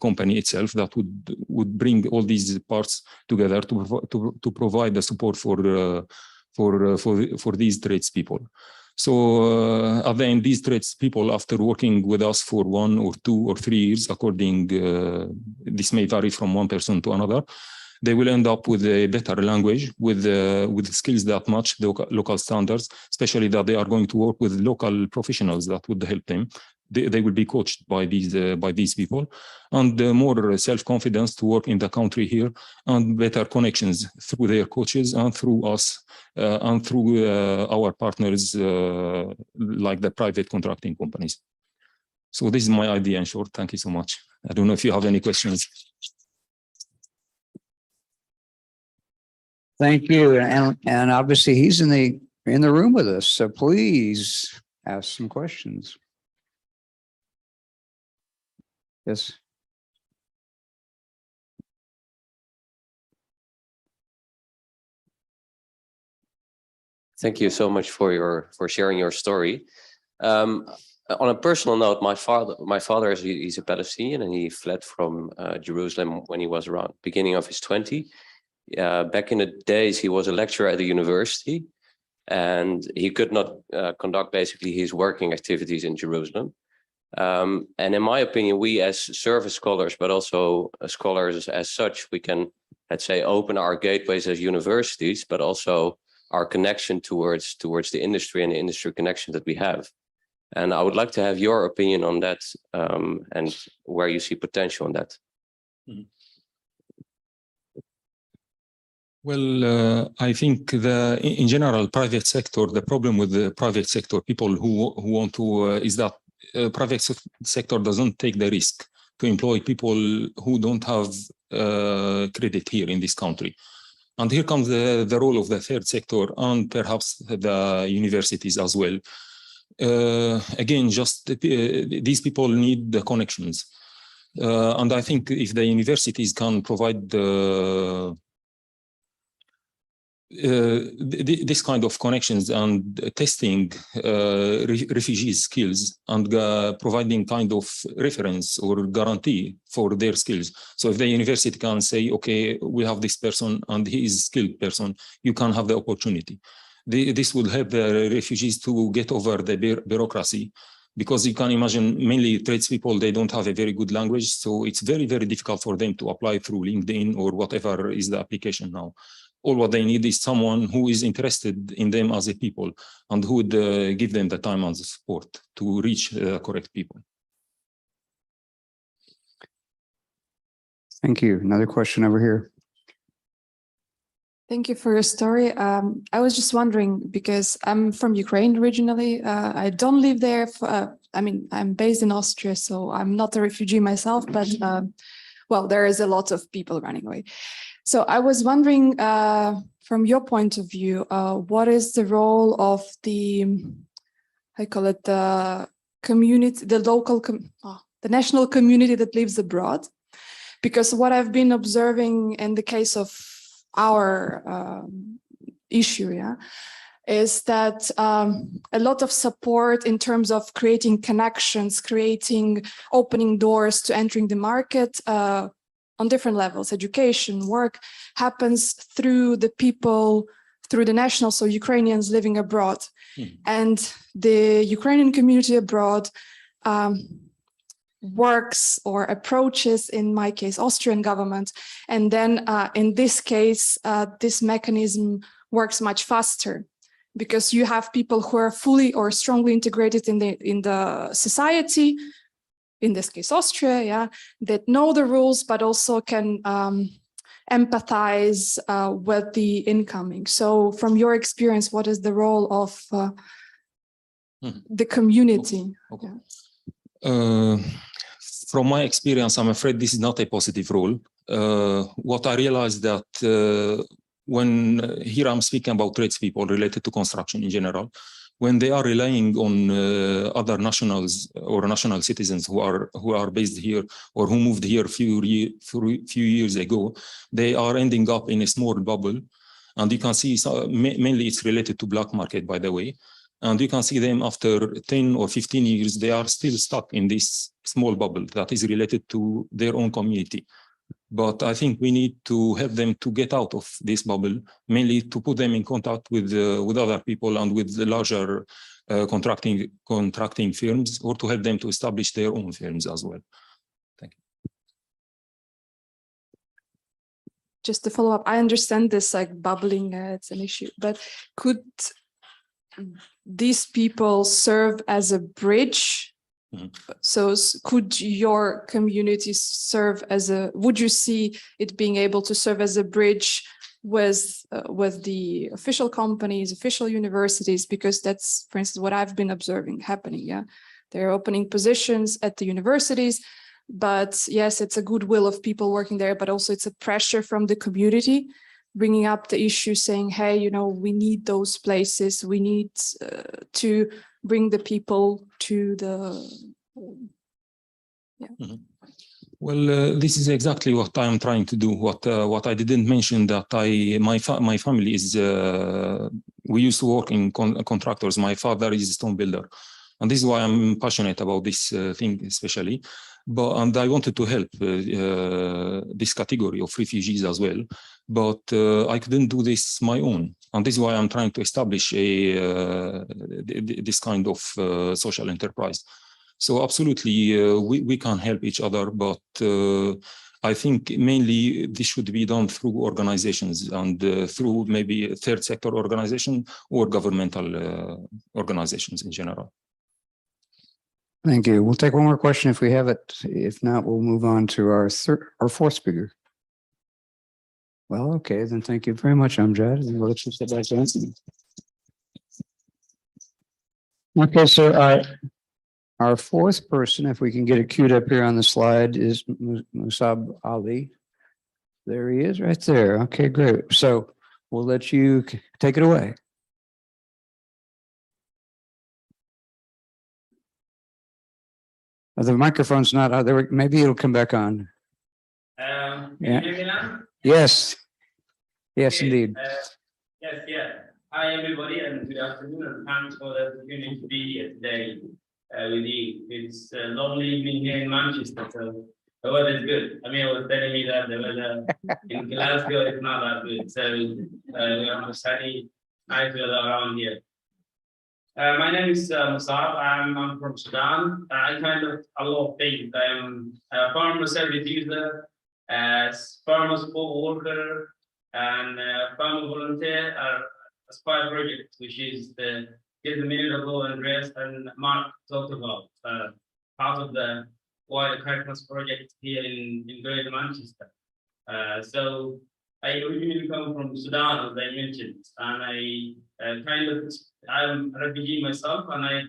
company itself that would bring all these parts together to provide the support for these tradespeople. So at the end, these tradespeople, after working with us for 1 or 2 or 3 years, according, this may vary from one person to another, they will end up with a better language, with skills that match the local standards, especially that they are going to work with local professionals that would help them. They will be coached by these people, and more self-confidence to work in the country here, and better connections through their coaches and through us and through our partners like the private contracting companies. So this is my idea in short. Thank you so much. I don't know if you have any questions. Thank you. And obviously he's in the room with us, so please ask some questions. Yes. Thank you so much for sharing your story. On a personal note, my father he's a Palestinian, and he fled from Jerusalem when he was around beginning of his 20s. Back in the days, he was a lecturer at the university, and he could not conduct basically his working activities in Jerusalem. And in my opinion, we as service scholars, but also scholars as such, we can, let's say, open our gateways as universities, but also our connection towards the industry and the industry connection that we have. And I would like to have your opinion on that, and where you see potential in that. Mm-hmm. Well, I think in general, private sector, the problem with the private sector, people who want to, is that private sector doesn't take the risk to employ people who don't have credit here in this country. And here comes the role of the third sector and perhaps the universities as well. Again, just these people need the connections. And I think if the universities can provide this kind of connections and testing refugee skills and providing kind of reference or guarantee for their skills. So if the university can say, okay, we have this person and he is a skilled person, you can have the opportunity. This will help the refugees to get over the bureaucracy because you can imagine mainly tradespeople, they don't have a very good language. So it's very, very difficult for them to apply through LinkedIn or whatever is the application now. All what they need is someone who is interested in them as a people and who would give them the time and the support to reach the correct people. Thank you. Another question over here. Thank you for your story. I was just wondering, because I'm from Ukraine originally. I don't live there. I mean, I'm based in Austria, so I'm not a refugee myself, but well, there is a lot of people running away. So I was wondering, from your point of view, what is the role of the, I call it the community, the local, the national community that lives abroad? Because what I've been observing in the case of our issue, yeah, is that a lot of support in terms of creating connections, opening doors to entering the market on different levels, education, work, happens through the people, through the nationals, so Ukrainians living abroad. And the Ukrainian community abroad works or approaches, in my case, Austrian government. And then in this case, this mechanism works much faster, because you have people who are fully or strongly integrated in the society, in this case, Austria, yeah, that know the rules, but also can empathize with the incoming. So from your experience, what is the role of the community? Okay. Yeah. From my experience, I'm afraid this is not a positive role. What I realized that when here I'm speaking about tradespeople related to construction in general, when they are relying on other nationals or national citizens who are based here or who moved here a few years ago, they are ending up in a small bubble. And you can see, mainly it's related to black market, by the way. And you can see them after 10 or 15 years, they are still stuck in this small bubble that is related to their own community. But I think we need to help them to get out of this bubble, mainly to put them in contact with other people and with the larger contracting firms, or to help them to establish their own firms as well. Thank you. Just to follow up, I understand this like bubbling, it's an issue, but could these people serve as a bridge? So could your community serve as would you see it being able to serve as a bridge with the official companies, official universities? Because that's, for instance, what I've been observing happening. Yeah, they're opening positions at the universities, but yes, it's a goodwill of people working there, but also it's a pressure from the community bringing up the issue, saying, hey, you know, we need those places. We need to bring the people to the, yeah. Well, this is exactly what I'm trying to do. What I didn't mention, that my family is, we used to work in contractors. My father is a stone builder. And this is why I'm passionate about this thing, especially. And I wanted to help this category of refugees as well. But I couldn't do this my own. And this is why I'm trying to establish this kind of social enterprise. So absolutely, we can help each other, but I think mainly this should be done through organizations and through maybe third sector organization or governmental organizations in general. Thank you. We'll take one more question if we have it. If not, we'll move on to our fourth speaker. Well, okay, then thank you very much, Amjad. And we'll let you sit back down. Okay, so our fourth person, if we can get it queued up here on the slide, is Musab Ali. There he is right there. Okay, great. So we'll let you take it away. The microphone's not out there. Maybe it'll come back on. Can you hear me now? Yes. Yes, Okay, indeed. Yes, yeah. Hi, everybody, and good afternoon, and thanks for the opportunity to be here today with you. It's a lovely evening here in Manchester, so the weather is good. I mean, I was telling me that the weather in Glasgow is not that good, so we have a sunny, nice weather around here. My name is Musab. I'm from Sudan. I kind of a lot of things. I'm a farmer service user, farmer support worker, and farmer volunteer at Aspire Project, which is just a minute ago Andreas and Mark talked about, part of the wider Caritas project here in Greater Manchester. So I originally come from Sudan, as I mentioned, and I'm a refugee myself, and I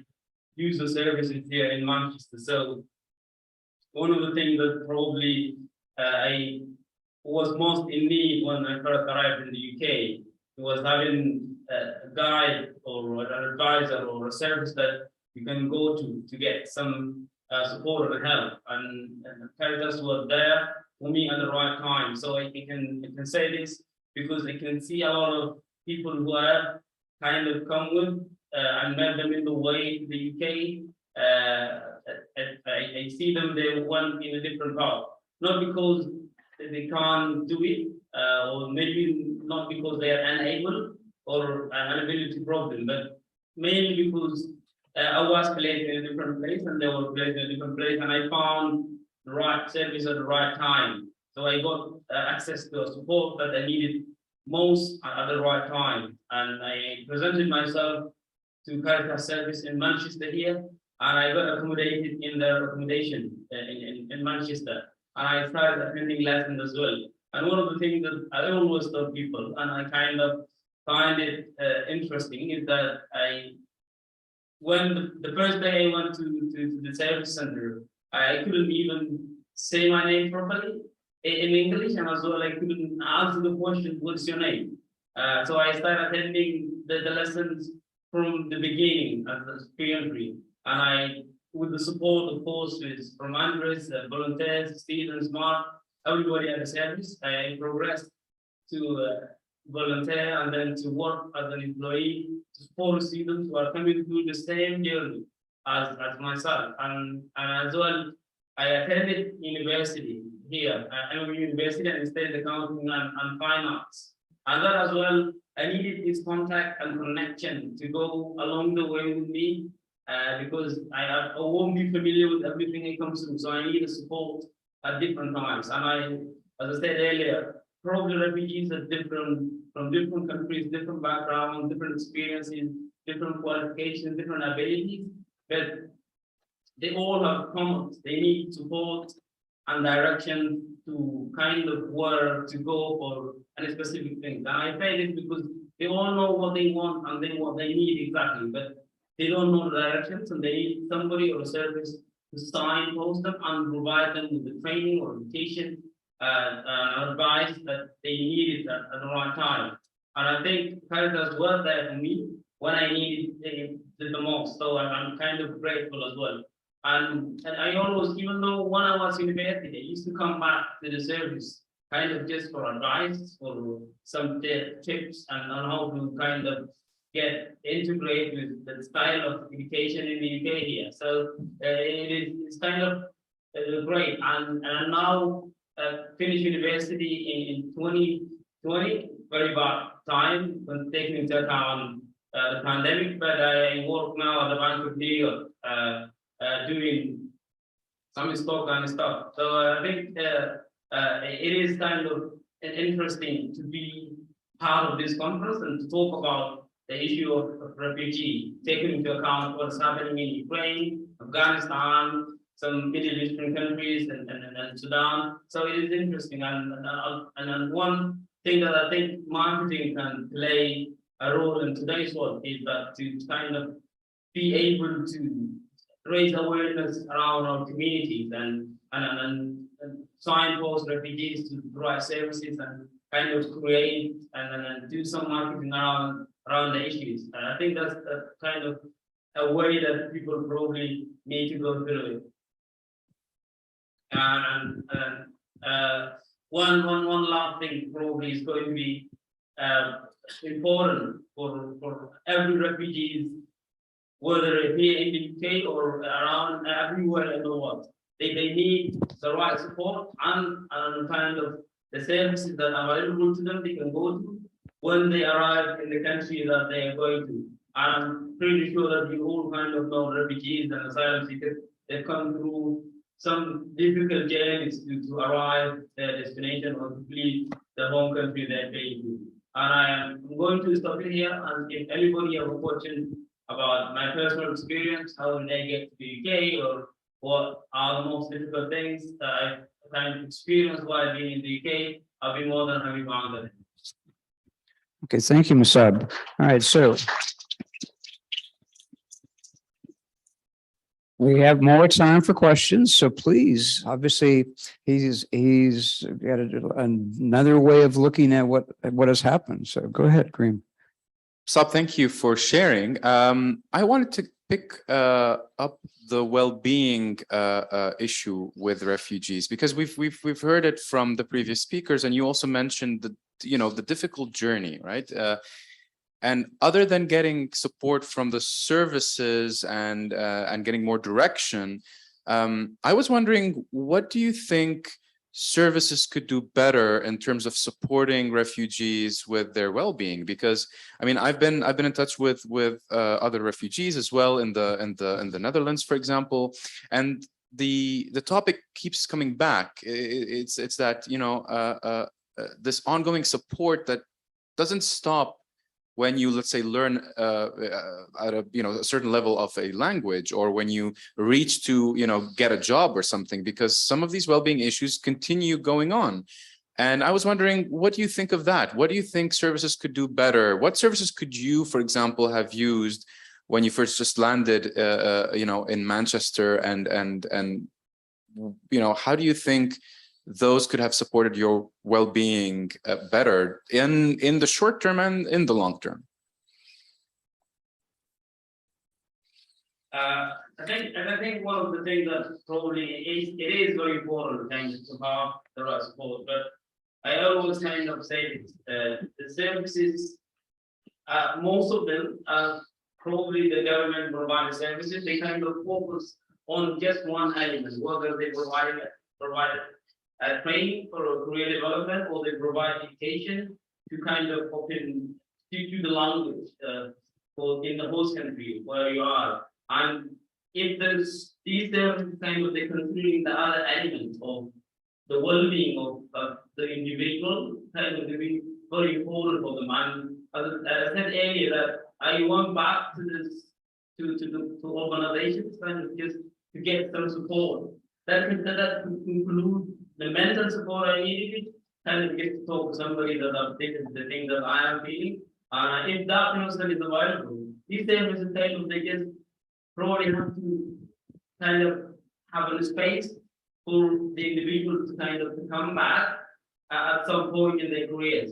use the services here in Manchester. So one of the things that probably I was most in need when I first arrived in the UK was having a guide or an advisor or a service that you can go to get some support and help. And Caritas was there for me at the right time. So I can say this because I can see a lot of people who have kind of come with and met them in the way to the UK. I see them, they went in a different path, not because they can't do it, or maybe not because they are unable or an ability problem, but mainly because I was placed in a different place and they were placed in a different place, and I found the right service at the right time. So I got access to support that I needed most at the right time. And I presented myself to Caritas service in Manchester here, and I got accommodated in their accommodation in Manchester. And I started attending lessons as well. And one of the things that I always tell people, and I kind of find it interesting, is that when the first day I went to the service center, I couldn't even say my name properly in English, and as well I couldn't answer the question, what's your name? So I started attending the lessons from the beginning as a pre-entry, and with the support of course from Andres, volunteers, students, Mark, everybody at the service, I progressed to volunteer and then to work as an employee to support students who are coming through the same journey as myself. And as well, I attended university here, AMA University, and studied accounting and finance. And that as well, I needed this contact and connection to go along the way with me, because I won't be familiar with everything that comes through. So I need support at different times. And as I said earlier, probably refugees are different from different countries, different backgrounds, different experiences, different qualifications, different abilities, but they all have common. They need support and direction to kind of where to go for any specific thing. And I say this because they all know what they want and what they need exactly, but they don't know the directions, and they need somebody or a service to signpost them and provide them with the training or education advice that they needed at the right time. And I think Caritas was there for me when I needed it the most. So I'm kind of grateful as well. And I always, even though when I was in university, I used to come back to the service kind of just for advice, for some tips on how to kind of integrate with the style of education in the UK here. So it's kind of great. And now finished university in 2020, very bad time when taking into account the pandemic, but I work now at the Bank of New York doing some stock and stuff. So I think it is kind of interesting to be part of this conference and to talk about the issue of refugee, taking into account what's happening in Ukraine, Afghanistan, some Middle Eastern countries, and Sudan. So it is interesting. And one thing that I think marketing can play a role in today's world is that to kind of be able to raise awareness around our communities and signpost refugees to provide services and kind of create and do some marketing around the issues. And I think that's kind of a way that people probably need to go through it. One last thing probably is going to be important for every refugee, whether here in the UK or around everywhere in the world. They need the right support and kind of the services that are available to them they can go to when they arrive in the country that they are going to. I'm pretty sure that you all kind of know refugees and asylum seekers. They've come through some difficult journeys to arrive at their destination or to flee the home country they're fleeing to. And I'm going to stop it here. And if anybody have a question about my personal experience, how did I get to the UK, or what are the most difficult things that I've kind of experienced while being in the UK, I'll be more than happy to answer them. Okay, thank you, Musab. All right, so we have more time for questions, so please, obviously, he's got another way of looking at what has happened. So go ahead, Kareem. Sab, thank you for sharing. I wanted to pick up the well-being issue with refugees, because we've heard it from the previous speakers, and you also mentioned the difficult journey, right? And other than getting support from the services and getting more direction, I was wondering, what do you think services could do better in terms of supporting refugees with their well-being? Because I mean, I've been in touch with other refugees as well in the Netherlands, for example, and the topic keeps coming back. It's that this ongoing support that doesn't stop when you, let's say, learn at a certain level of a language, or when you reach to get a job or something, because some of these well-being issues continue going on. And I was wondering, what do you think of that? What do you think services could do better? What services could you, for example, have used when you first just landed in Manchester, and how do you think those could have supported your well-being better in the short term and in the long term? I think one of the things that probably it is very important to have the right support, but I always kind of say this, the services, most of them are probably the government provided services. They kind of focus on just one element, whether they provide training for career development, or they provide education to kind of open to the language for in the host country where you are. And if there's these services kind of, they're considering the other elements of the well-being of the individual, kind of be very important for them. And as I said earlier, that I went back to this to organizations kind of just to get some support. That could include the mental support I needed, kind of get to talk to somebody that this is the thing that I am feeling. If that person is available, these services kind of, they just probably have to kind of have a space for the individual to kind of come back at some point in their careers,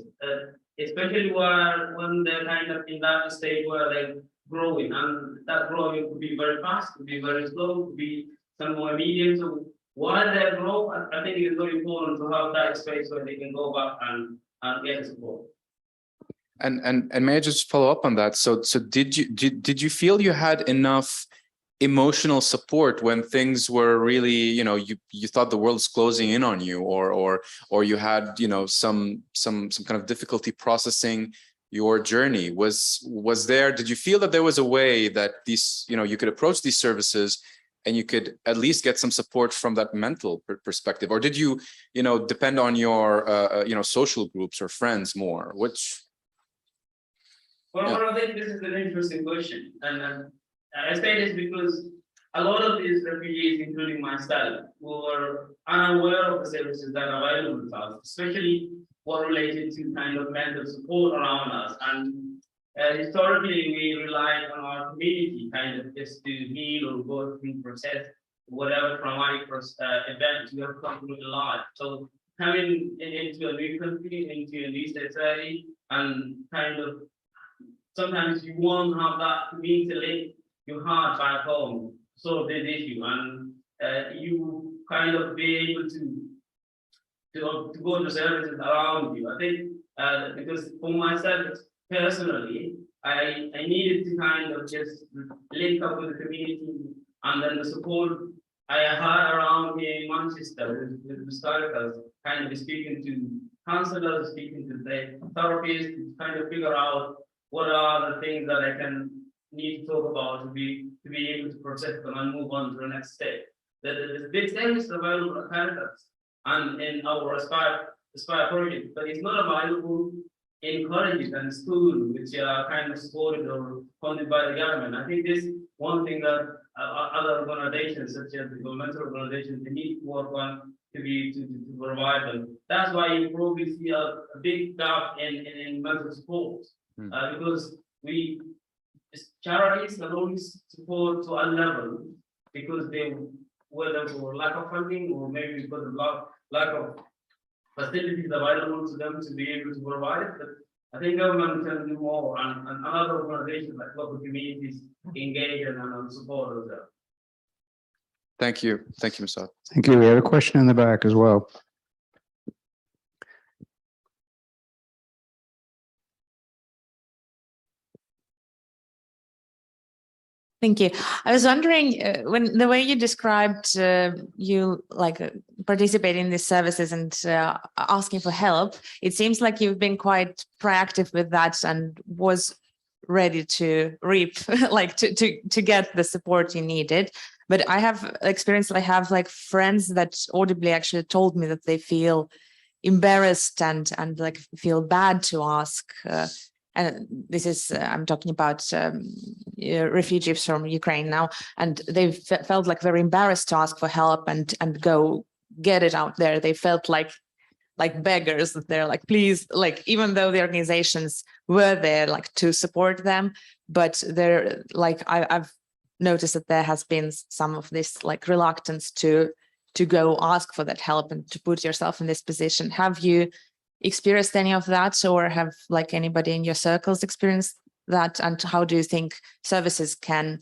especially when they're kind of in that stage where they're growing, and that growing could be very fast, could be very slow, could be somewhere medium. So while they grow, I think it is very important to have that space where they can go back and get support. And may I just follow up on that? So did you feel you had enough emotional support when things were really, you thought the world's closing in on you, or you had, some kind of difficulty processing your journey? Did you feel that there was a way that these, you could approach these services and you could at least get some support from that mental perspective? Or did you, depend on your, social groups or friends more? Well, I think this is an interesting question. And I say this because a lot of these refugees, including myself, were unaware of the services that are available to us, especially what related to kind of mental support around us. And historically, we relied on our community kind of just to heal or go through process, whatever traumatic event you have come through in life. So coming into a new country, into a new society, and kind of sometimes you won't have that community link you had back home, solve this issue, and you kind of be able to go to services around you. I think because for myself personally, I needed to kind of just link up with the community, and then the support I had around here in Manchester with the starters, kind of speaking to counselors, speaking to the therapists, to kind of figure out what are the things that I can need to talk about to be able to process them and move on to the next step. The big thing is available candidates and in our Aspire project, but it's not available in colleges and schools, which are kind of supported or funded by the government. I think this one thing that other organizations, such as the governmental organizations, they need to work on to provide them. That's why you probably see a big gap in mental support, because charities can only support to a level because they, whether for lack of funding or maybe because of lack of facilities available to them to be able to provide it. But I think government can do more, and other organizations like local communities engage and support as well. Thank you, Mr. Thank you. We have a question in the back as well. Thank you. I was wondering, when the way you described you participating in these services and asking for help, it seems like you've been quite proactive with that and was ready to reap, to get the support you needed. But I have experienced, I have friends that audibly actually told me that they feel embarrassed and feel bad to ask. And this is, I'm talking about refugees from Ukraine now, and they felt very embarrassed to ask for help and go get it out there. They felt like beggars, that they're please, even though the organizations were there to support them, but they're I've noticed that there has been some of this reluctance to go ask for that help and to put yourself in this position. Have you experienced any of that, or have anybody in your circles experienced that? And how do you think services can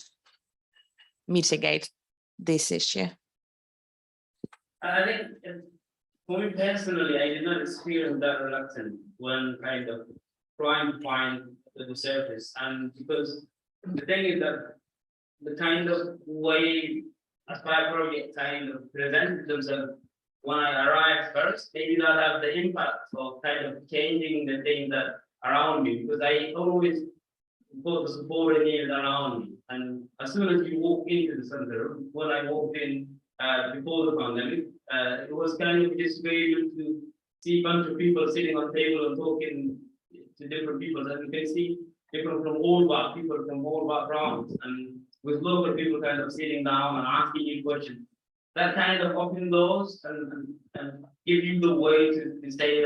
mitigate this issue? I think for me personally, I did not experience that reluctance when kind of trying to find the service. And because the thing is that the kind of way Aspire project kind of presented themselves when I arrived first, they did not have the impact of kind of changing the things that around me, because I always put the support I needed around me. And as soon as you walk into the center, when I walked in before the pandemic, it was kind of just very good to see a bunch of people sitting on table and talking to different people. And you can see people from all backgrounds, and with local people kind of sitting down and asking you questions. That kind of open doors and give you the way to say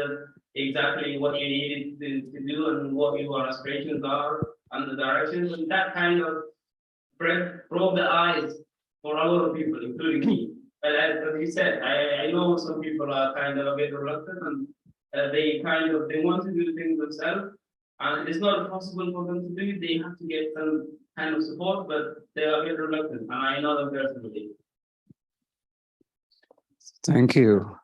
exactly what you needed to do and what your aspirations are and the directions. And that kind of broke the eyes for a lot of people, including me. But as you said, I know some people are kind of a bit reluctant, and they want to do things themselves. And it's not possible for them to do it. They have to get some kind of support, but they are a bit reluctant. And I know them personally. Thank you.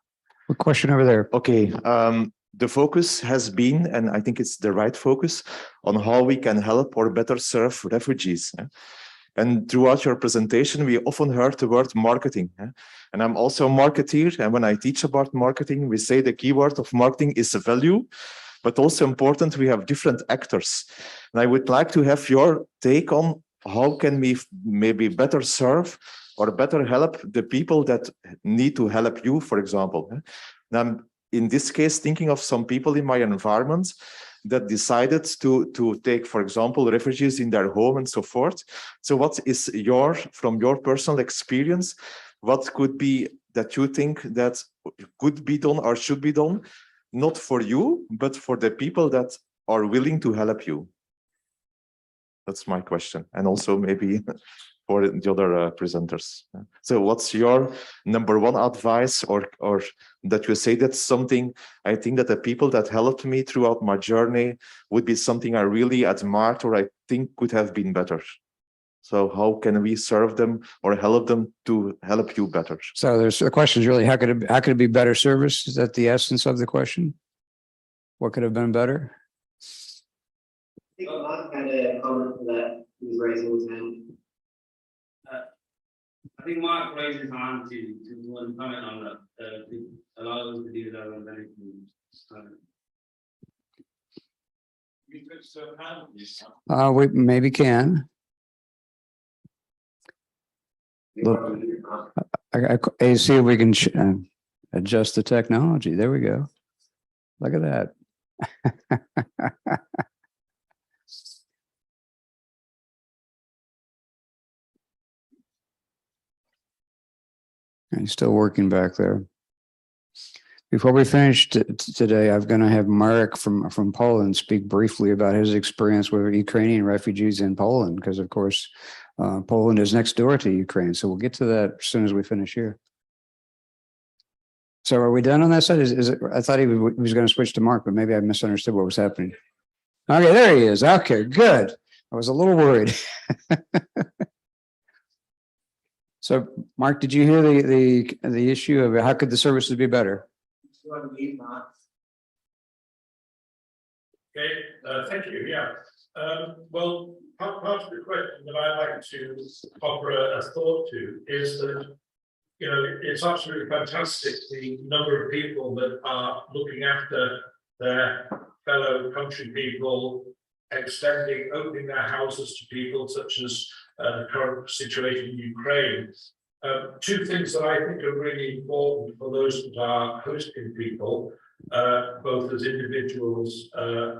A question over there. Okay, the focus has been, and I think it's the right focus, on how we can help or better serve refugees. And throughout your presentation, we often heard the word marketing. And I'm also a marketeer, and when I teach about marketing, we say the keyword of marketing is value, but also important, we have different actors. And I would like to have your take on how can we maybe better serve or better help the people that need to help you, for example. Now, I'm in this case thinking of some people in my environment that decided to take, for example, refugees in their home and so forth. So what is from your personal experience, what could be that you think that could be done or should be done, not for you, but for the people that are willing to help you? That's my question. And also maybe for the other presenters. So what's your number one advice, or that you say that's something I think that the people that helped me throughout my journey would be something I really admired or I think could have been better? So how can we serve them or help them to help you better? So the question is really, how could it be better service? Is that the essence of the question? What could have been better? I think Mark had a comment that he was raising his hand. I think Mark raised his hand to comment on that, to allow us to do that. And then We maybe can. Look, I see if we can adjust the technology. There we go. Look at that. He's still working back there. Before we finish today, I'm going to have Marek from Poland speak briefly about his experience with Ukrainian refugees in Poland, because of course, Poland is next door to Ukraine. So we'll get to that as soon as we finish here. So are we done on that side? Is it? I thought he was going to switch to Mark, but maybe I misunderstood what was happening. Okay, there he is. Okay, good. I was a little worried. So, Mark, did you hear the issue of how could the services be better? Okay, thank you. Yeah. Well, part of the question that I'd like to offer a thought to is that, you know, it's absolutely fantastic the number of people that are looking after their fellow country people, opening their houses to people, such as the current situation in Ukraine. Two things that I think are really important for those that are hosting people, both as individuals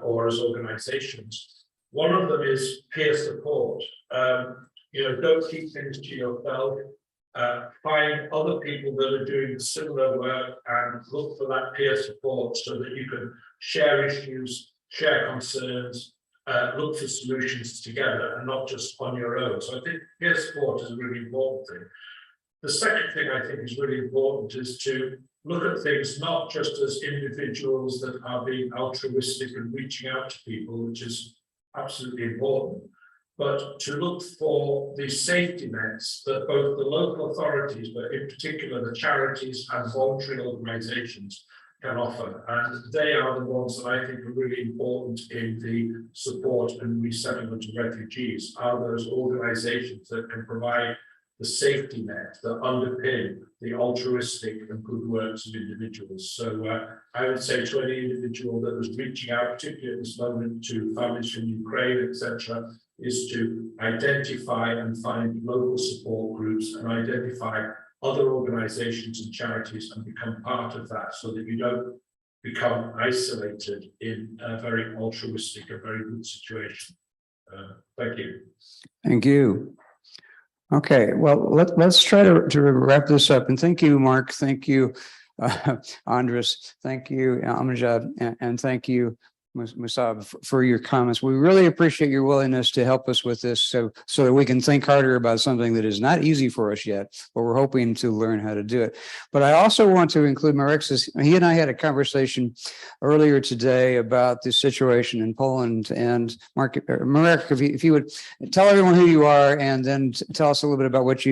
or as organizations. One of them is peer support. You know, don't keep things to yourself. Find other people that are doing similar work and look for that peer support so that you can share issues, share concerns, look for solutions together and not just on your own. So I think peer support is a really important thing. The second thing I think is really important is to look at things not just as individuals that are being altruistic and reaching out to people, which is absolutely important, but to look for the safety nets that both the local authorities, but in particular the charities and voluntary organizations can offer. And they are the ones that I think are really important in the support and resettlement of refugees, are those organizations that can provide the safety net that underpin the altruistic and good works of individuals. So I would say to any individual that was reaching out, particularly at this moment, to families from Ukraine, etc., is to identify and find local support groups and identify other organizations and charities and become part of that so that you don't become isolated in a very altruistic, a very good situation. Thank you. Thank you. Okay, well, let's try to wrap this up. And thank you, Mark. Thank you, Andres. Thank you, Amjad, and thank you, Musab, for your comments. We really appreciate your willingness to help us with this so that we can think harder about something that is not easy for us yet, but we're hoping to learn how to do it. But I also want to include Marek. He and I had a conversation earlier today about the situation in Poland. And Marek, if you would tell everyone who you are and then tell us a little bit about what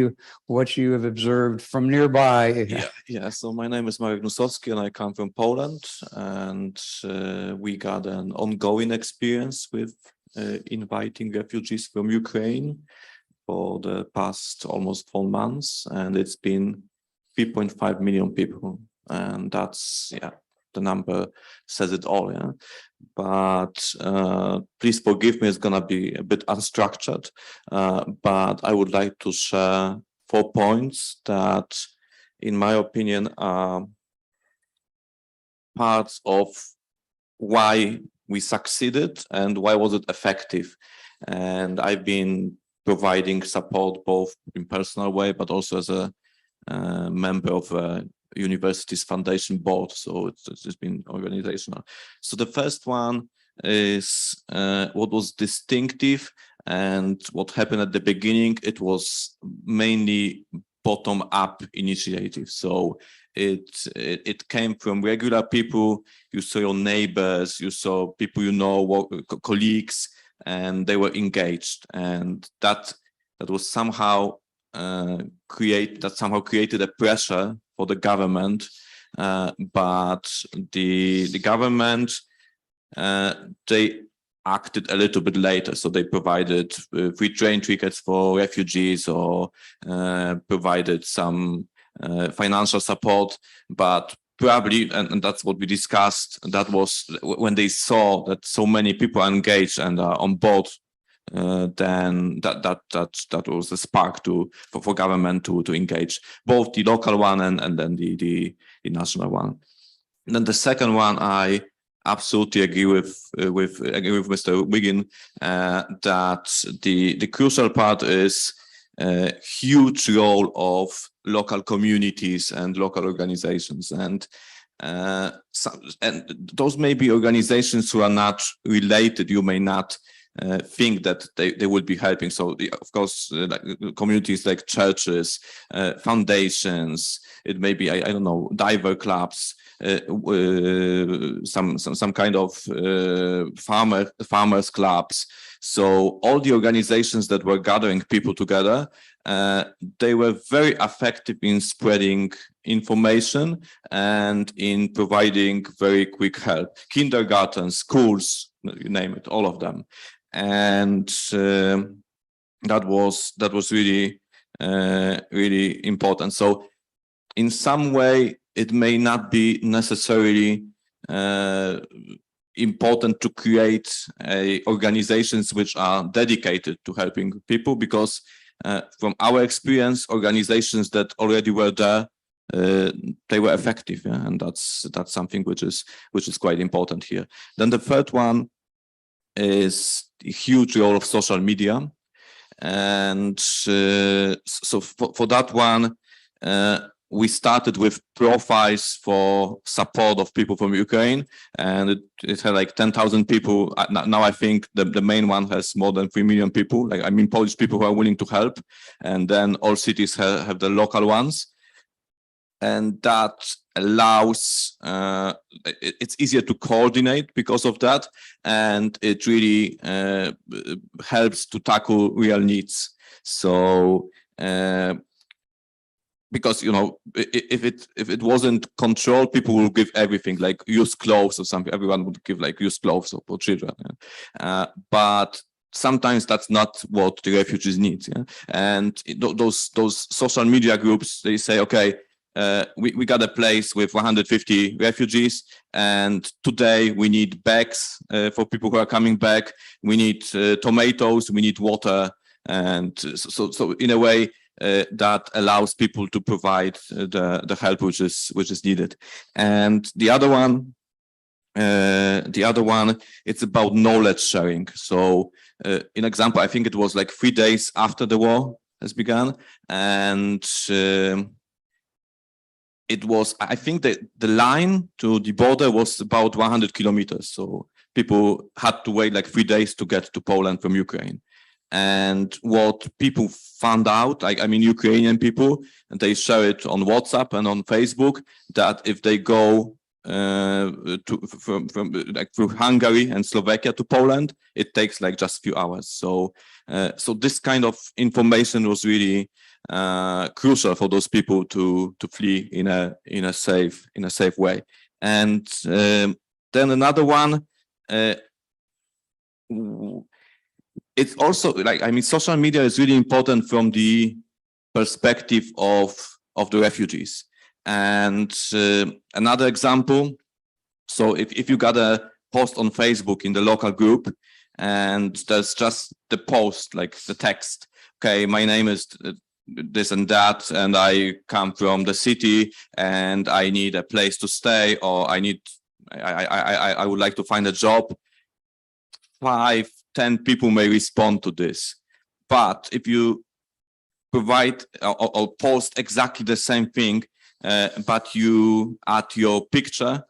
you have observed from nearby. Yeah. So my name is Marek Nusowski and I come from Poland, and we got an ongoing experience with inviting refugees from Ukraine for the past almost 4 months, and it's been 3.5 million people, and that's, yeah, the number says it all. Yeah, but please forgive me, it's gonna be a bit unstructured, but I would like to share 4 points that, in my opinion, are parts of why we succeeded and why was it effective. And I've been providing support both in personal way, but also as a member of a university's foundation board. So it's been organizational. So the first one is what was distinctive and what happened at the beginning. It was mainly bottom-up initiative. So it came from regular people. You saw your neighbors, you saw people you know, colleagues, and they were engaged, and that was somehow created a pressure for the government. But the government they acted a little bit later, so they provided free train tickets for refugees or provided some financial support, but probably, and that's what we discussed, that was when they saw that so many people are engaged and are on board then that was a spark for government to engage both the local one and then the national one. And then the second one, I absolutely agree with Mr. Wiggin that the crucial part is a huge role of local communities and local organizations, and those may be organizations who are not related. You may not think that they will be helping. So of course, like communities like churches, foundations, it may be, I don't know, diver clubs, some kind of farmers clubs. So all the organizations that were gathering people together, they were very effective in spreading information and in providing very quick help. Kindergartens, schools, you name it, all of them. And that was really really important. So in some way, it may not be necessarily important to create organizations which are dedicated to helping people, because from our experience, organizations that already were there, they were effective, yeah? And that's something which is quite important here. Then the third one is the huge role of social media, and so for that one, we started with profiles for support of people from Ukraine, and it had like 10,000 people. Now I think the main one has more than 3 million people. Like, I mean, Polish people who are willing to help, and then all cities have the local ones. And that allows, it's easier to coordinate because of that, and it really helps to tackle real needs. So because, you know, if it wasn't controlled, people will give everything, like used clothes or something. Everyone would give like used clothes for children, but sometimes that's not what the refugees need. Yeah? And those social media groups, they say, okay, we got a place with 150 refugees, and today we need bags for people who are coming back. We need tomatoes, we need water, and so in a way that allows people to provide the help which is needed. And the other one, it's about knowledge sharing. So, in example, I think it was like 3 days after the war has begun, and it was, I think that the line to the border was about 100 kilometers. So people had to wait like 3 days to get to Poland from Ukraine. And what people found out, like, I mean, Ukrainian people, and they share it on WhatsApp and on Facebook, that if they go from like through Hungary and Slovakia to Poland, it takes like just a few hours. So so this kind of information was really crucial for those people to flee in a safe way. And then another one, it's also like, I mean, social media is really important from the perspective of the refugees. And another example, so if you got a post on Facebook in the local group, and there's just the post, like the text, okay, my name is this and that, and I come from the city, and I need a place to stay, or I would like to find a job. 5-10 people may respond to this. But if you provide or post exactly the same thing, but you add your picture,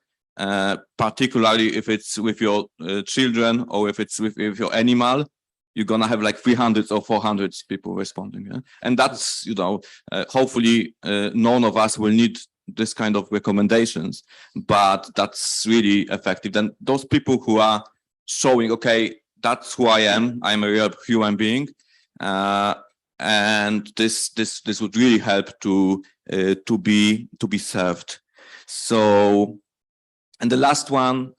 particularly if it's with your children or if it's with your animal, you're gonna have like 300 or 400 people responding. Yeah? And that's, you know, hopefully none of us will need this kind of recommendations, but that's really effective. Then those people who are showing, okay, that's who I am. I'm a real human being, and this would really help to be served. So, and the last one,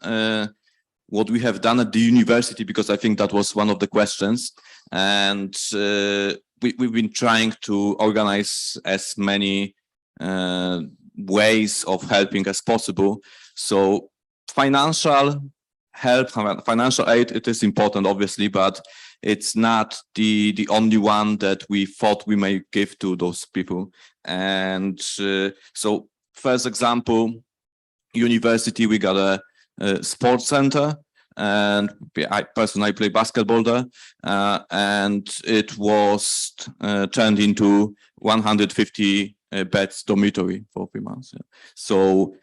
what we have done at the university, because I think that was one of the questions, and we've been trying to organize as many ways of helping as possible. So financial help, financial aid, it is important, obviously, but it's not the only one that we thought we may give to those people. And so first example, university, we got a sports center, and I personally play basketball there, and it was turned into 150 beds dormitory for 3 months. Yeah. So,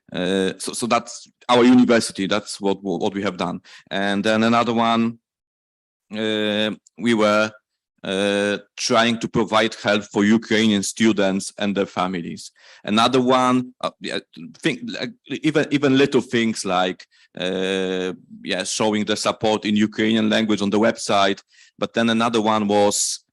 so that's our university. That's what we have done. And then another one, we were trying to provide help for Ukrainian students and their families. Another one, even little things like showing the support in Ukrainian language on the website. But then another one was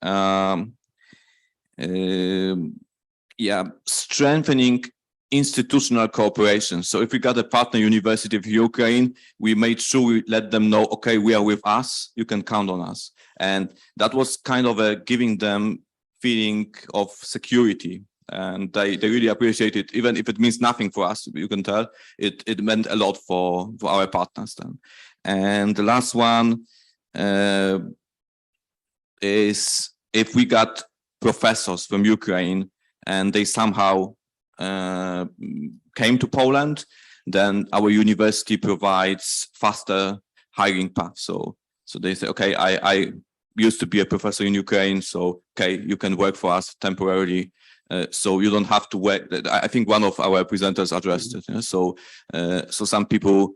strengthening institutional cooperation. So if we got a partner university of Ukraine, we made sure we let them know, okay, we are with us, you can count on us. And that was kind of a giving them feeling of security. And they really appreciate it, even if it means nothing for us, you can tell, it meant a lot for our partners then. And the last one is if we got professors from Ukraine and they somehow came to Poland, then our university provides faster hiring paths. So they say, okay, I used to be a professor in Ukraine, so okay, you can work for us temporarily. So you don't have to work. I think one of our presenters addressed it. So some people,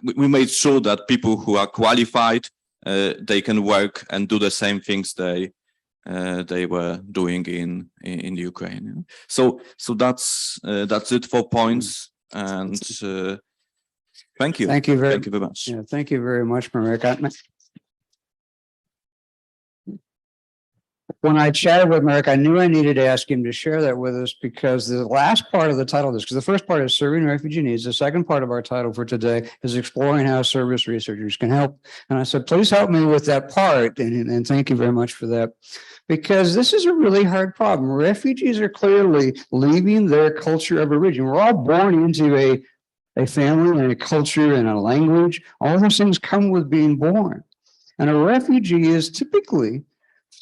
we made sure that people who are qualified, they can work and do the same things they were doing in Ukraine. So that's it for points. And thank you. Thank you very much. Yeah, thank you very much, Marek. When I chatted with Marek, I knew I needed to ask him to share that with us, because the last part of the title of this, because the first part is serving refugee needs, the second part of our title for today is exploring how service researchers can help. And I said, please help me with that part. And thank you very much for that, because this is a really hard problem. Refugees are clearly leaving their culture of origin. We're all born into a family and a culture and a language. All those things come with being born. And a refugee is typically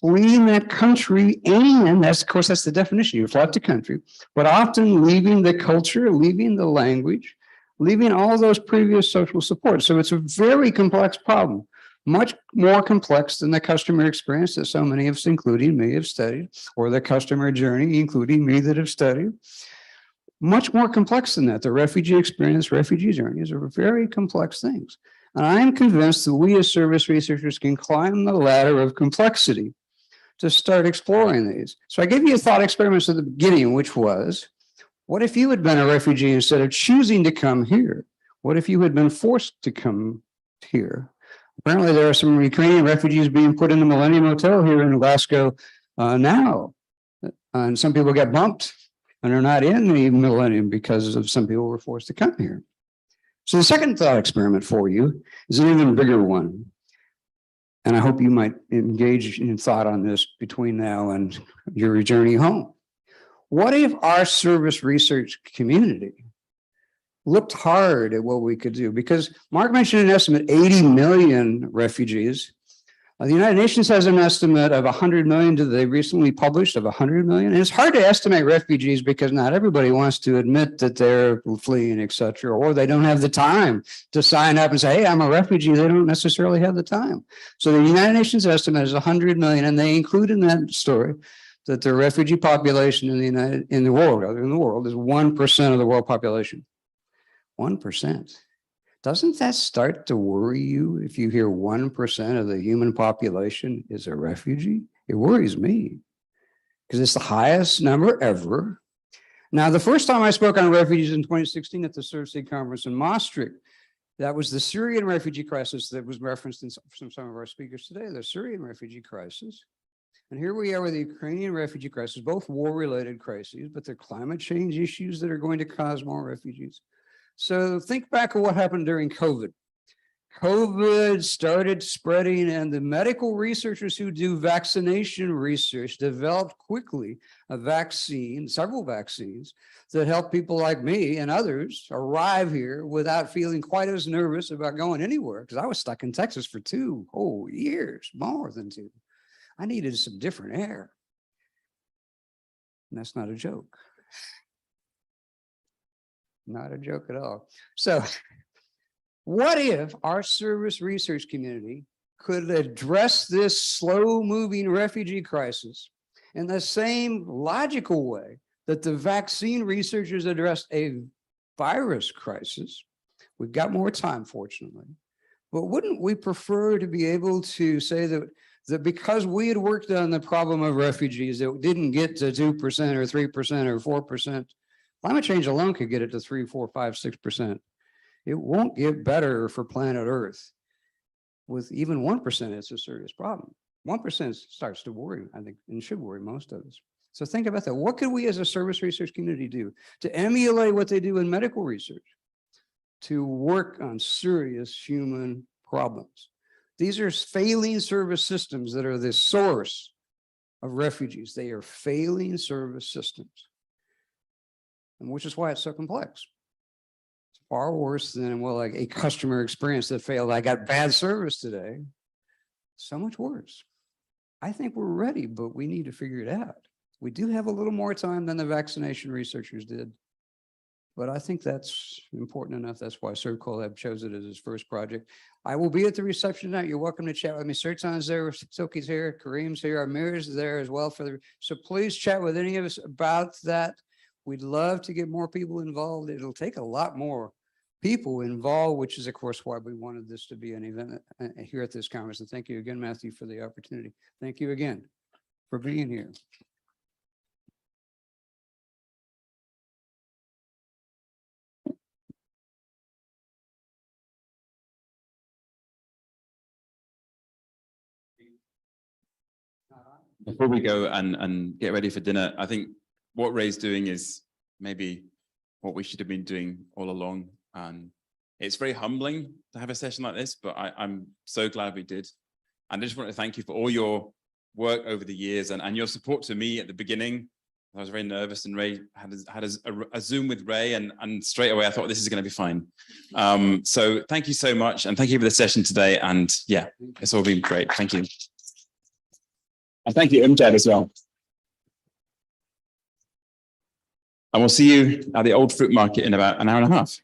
fleeing that country, and that's, of course, that's the definition. You've left the country, but often leaving the culture, leaving the language, leaving all those previous social supports. So it's a very complex problem, much more complex than the customer experience that so many of us, including me, have studied, or the customer journey, including me, that have studied. Much more complex than that. The refugee experience, refugee journeys are very complex things. And I'm convinced that we as service researchers can climb the ladder of complexity to start exploring these. So I gave you a thought experiment at the beginning, which was, what if you had been a refugee instead of choosing to come here? What if you had been forced to come here? Apparently there are some Ukrainian refugees being put in the Millennium Hotel here in Glasgow now. And some people get bumped and are not in the Millennium because of some people were forced to come here. So the second thought experiment for you is an even bigger one. And I hope you might engage in thought on this between now and your journey home. What if our service research community looked hard at what we could do? Because Mark mentioned an estimate, 80 million refugees. The United Nations has an estimate of 100 million that they recently published of 100 million. And it's hard to estimate refugees because not everybody wants to admit that they're fleeing, et cetera, or they don't have the time to sign up and say, hey, I'm a refugee. They don't necessarily have the time. So the United Nations estimate is 100 million, and they include in that story that the refugee population in the world is 1% of the world population. 1%. Doesn't that start to worry you if you hear 1% of the human population is a refugee? It worries me because it's the highest number ever. Now, the first time I spoke on refugees in 2016 at the SERVSIG conference in Maastricht, that was the Syrian refugee crisis that was referenced in some of our speakers today, the Syrian refugee crisis. And here we are with the Ukrainian refugee crisis, both war-related crises, but they're climate change issues that are going to cause more refugees. So think back of what happened during COVID. COVID started spreading, and the medical researchers who do vaccination research developed quickly a vaccine, several vaccines that help people like me and others arrive here without feeling quite as nervous about going anywhere, because I was stuck in Texas for 2 whole years, more than 2. I needed some different air. And that's not a joke. Not a joke at all. So what if our service research community could address this slow-moving refugee crisis in the same logical way that the vaccine researchers addressed a virus crisis? We've got more time, fortunately. But wouldn't we prefer to be able to say that because we had worked on the problem of refugees that didn't get to 2% or 3% or 4%, climate change alone could get it to 3, 4, 5, 6%. It won't get better for planet Earth. With even 1%, it's a serious problem. 1% starts to worry, I think, and should worry most of us. So think about that. What could we as a service research community do to emulate what they do in medical research, to work on serious human problems? These are failing service systems that are the source of refugees. They are failing service systems, and which is why it's so complex. Far worse than, well, like a customer experience that failed. I got bad service today. So much worse. I think we're ready, but we need to figure it out. We do have a little more time than the vaccination researchers did, but I think that's important enough. That's why SERVCollab chose it as his first project. I will be at the reception tonight. You're welcome to chat with me. Sertan's there, Silky's here, Kareem's here, Amir's there as well so please chat with any of us about that. We'd love to get more people involved. It'll take a lot more people involved, which is, of course, why we wanted this to be an event here at this conference. And thank you again, Matthew, for the opportunity. Thank you again for being here. Before we go and get ready for dinner, I think what Ray's doing is maybe what we should have been doing all along. And it's very humbling to have a session like this, but I'm so glad we did. And I just want to thank you for all your work over the years and your support to me at the beginning. I was very nervous, and Ray had a Zoom with Ray, and straight away I thought this is going to be fine. So thank you so much, and thank you for the session today. And yeah, it's all been great. Thank you. And thank you, Imjad, as well. And we'll see you at the Old Fruit Market in about an hour and a half.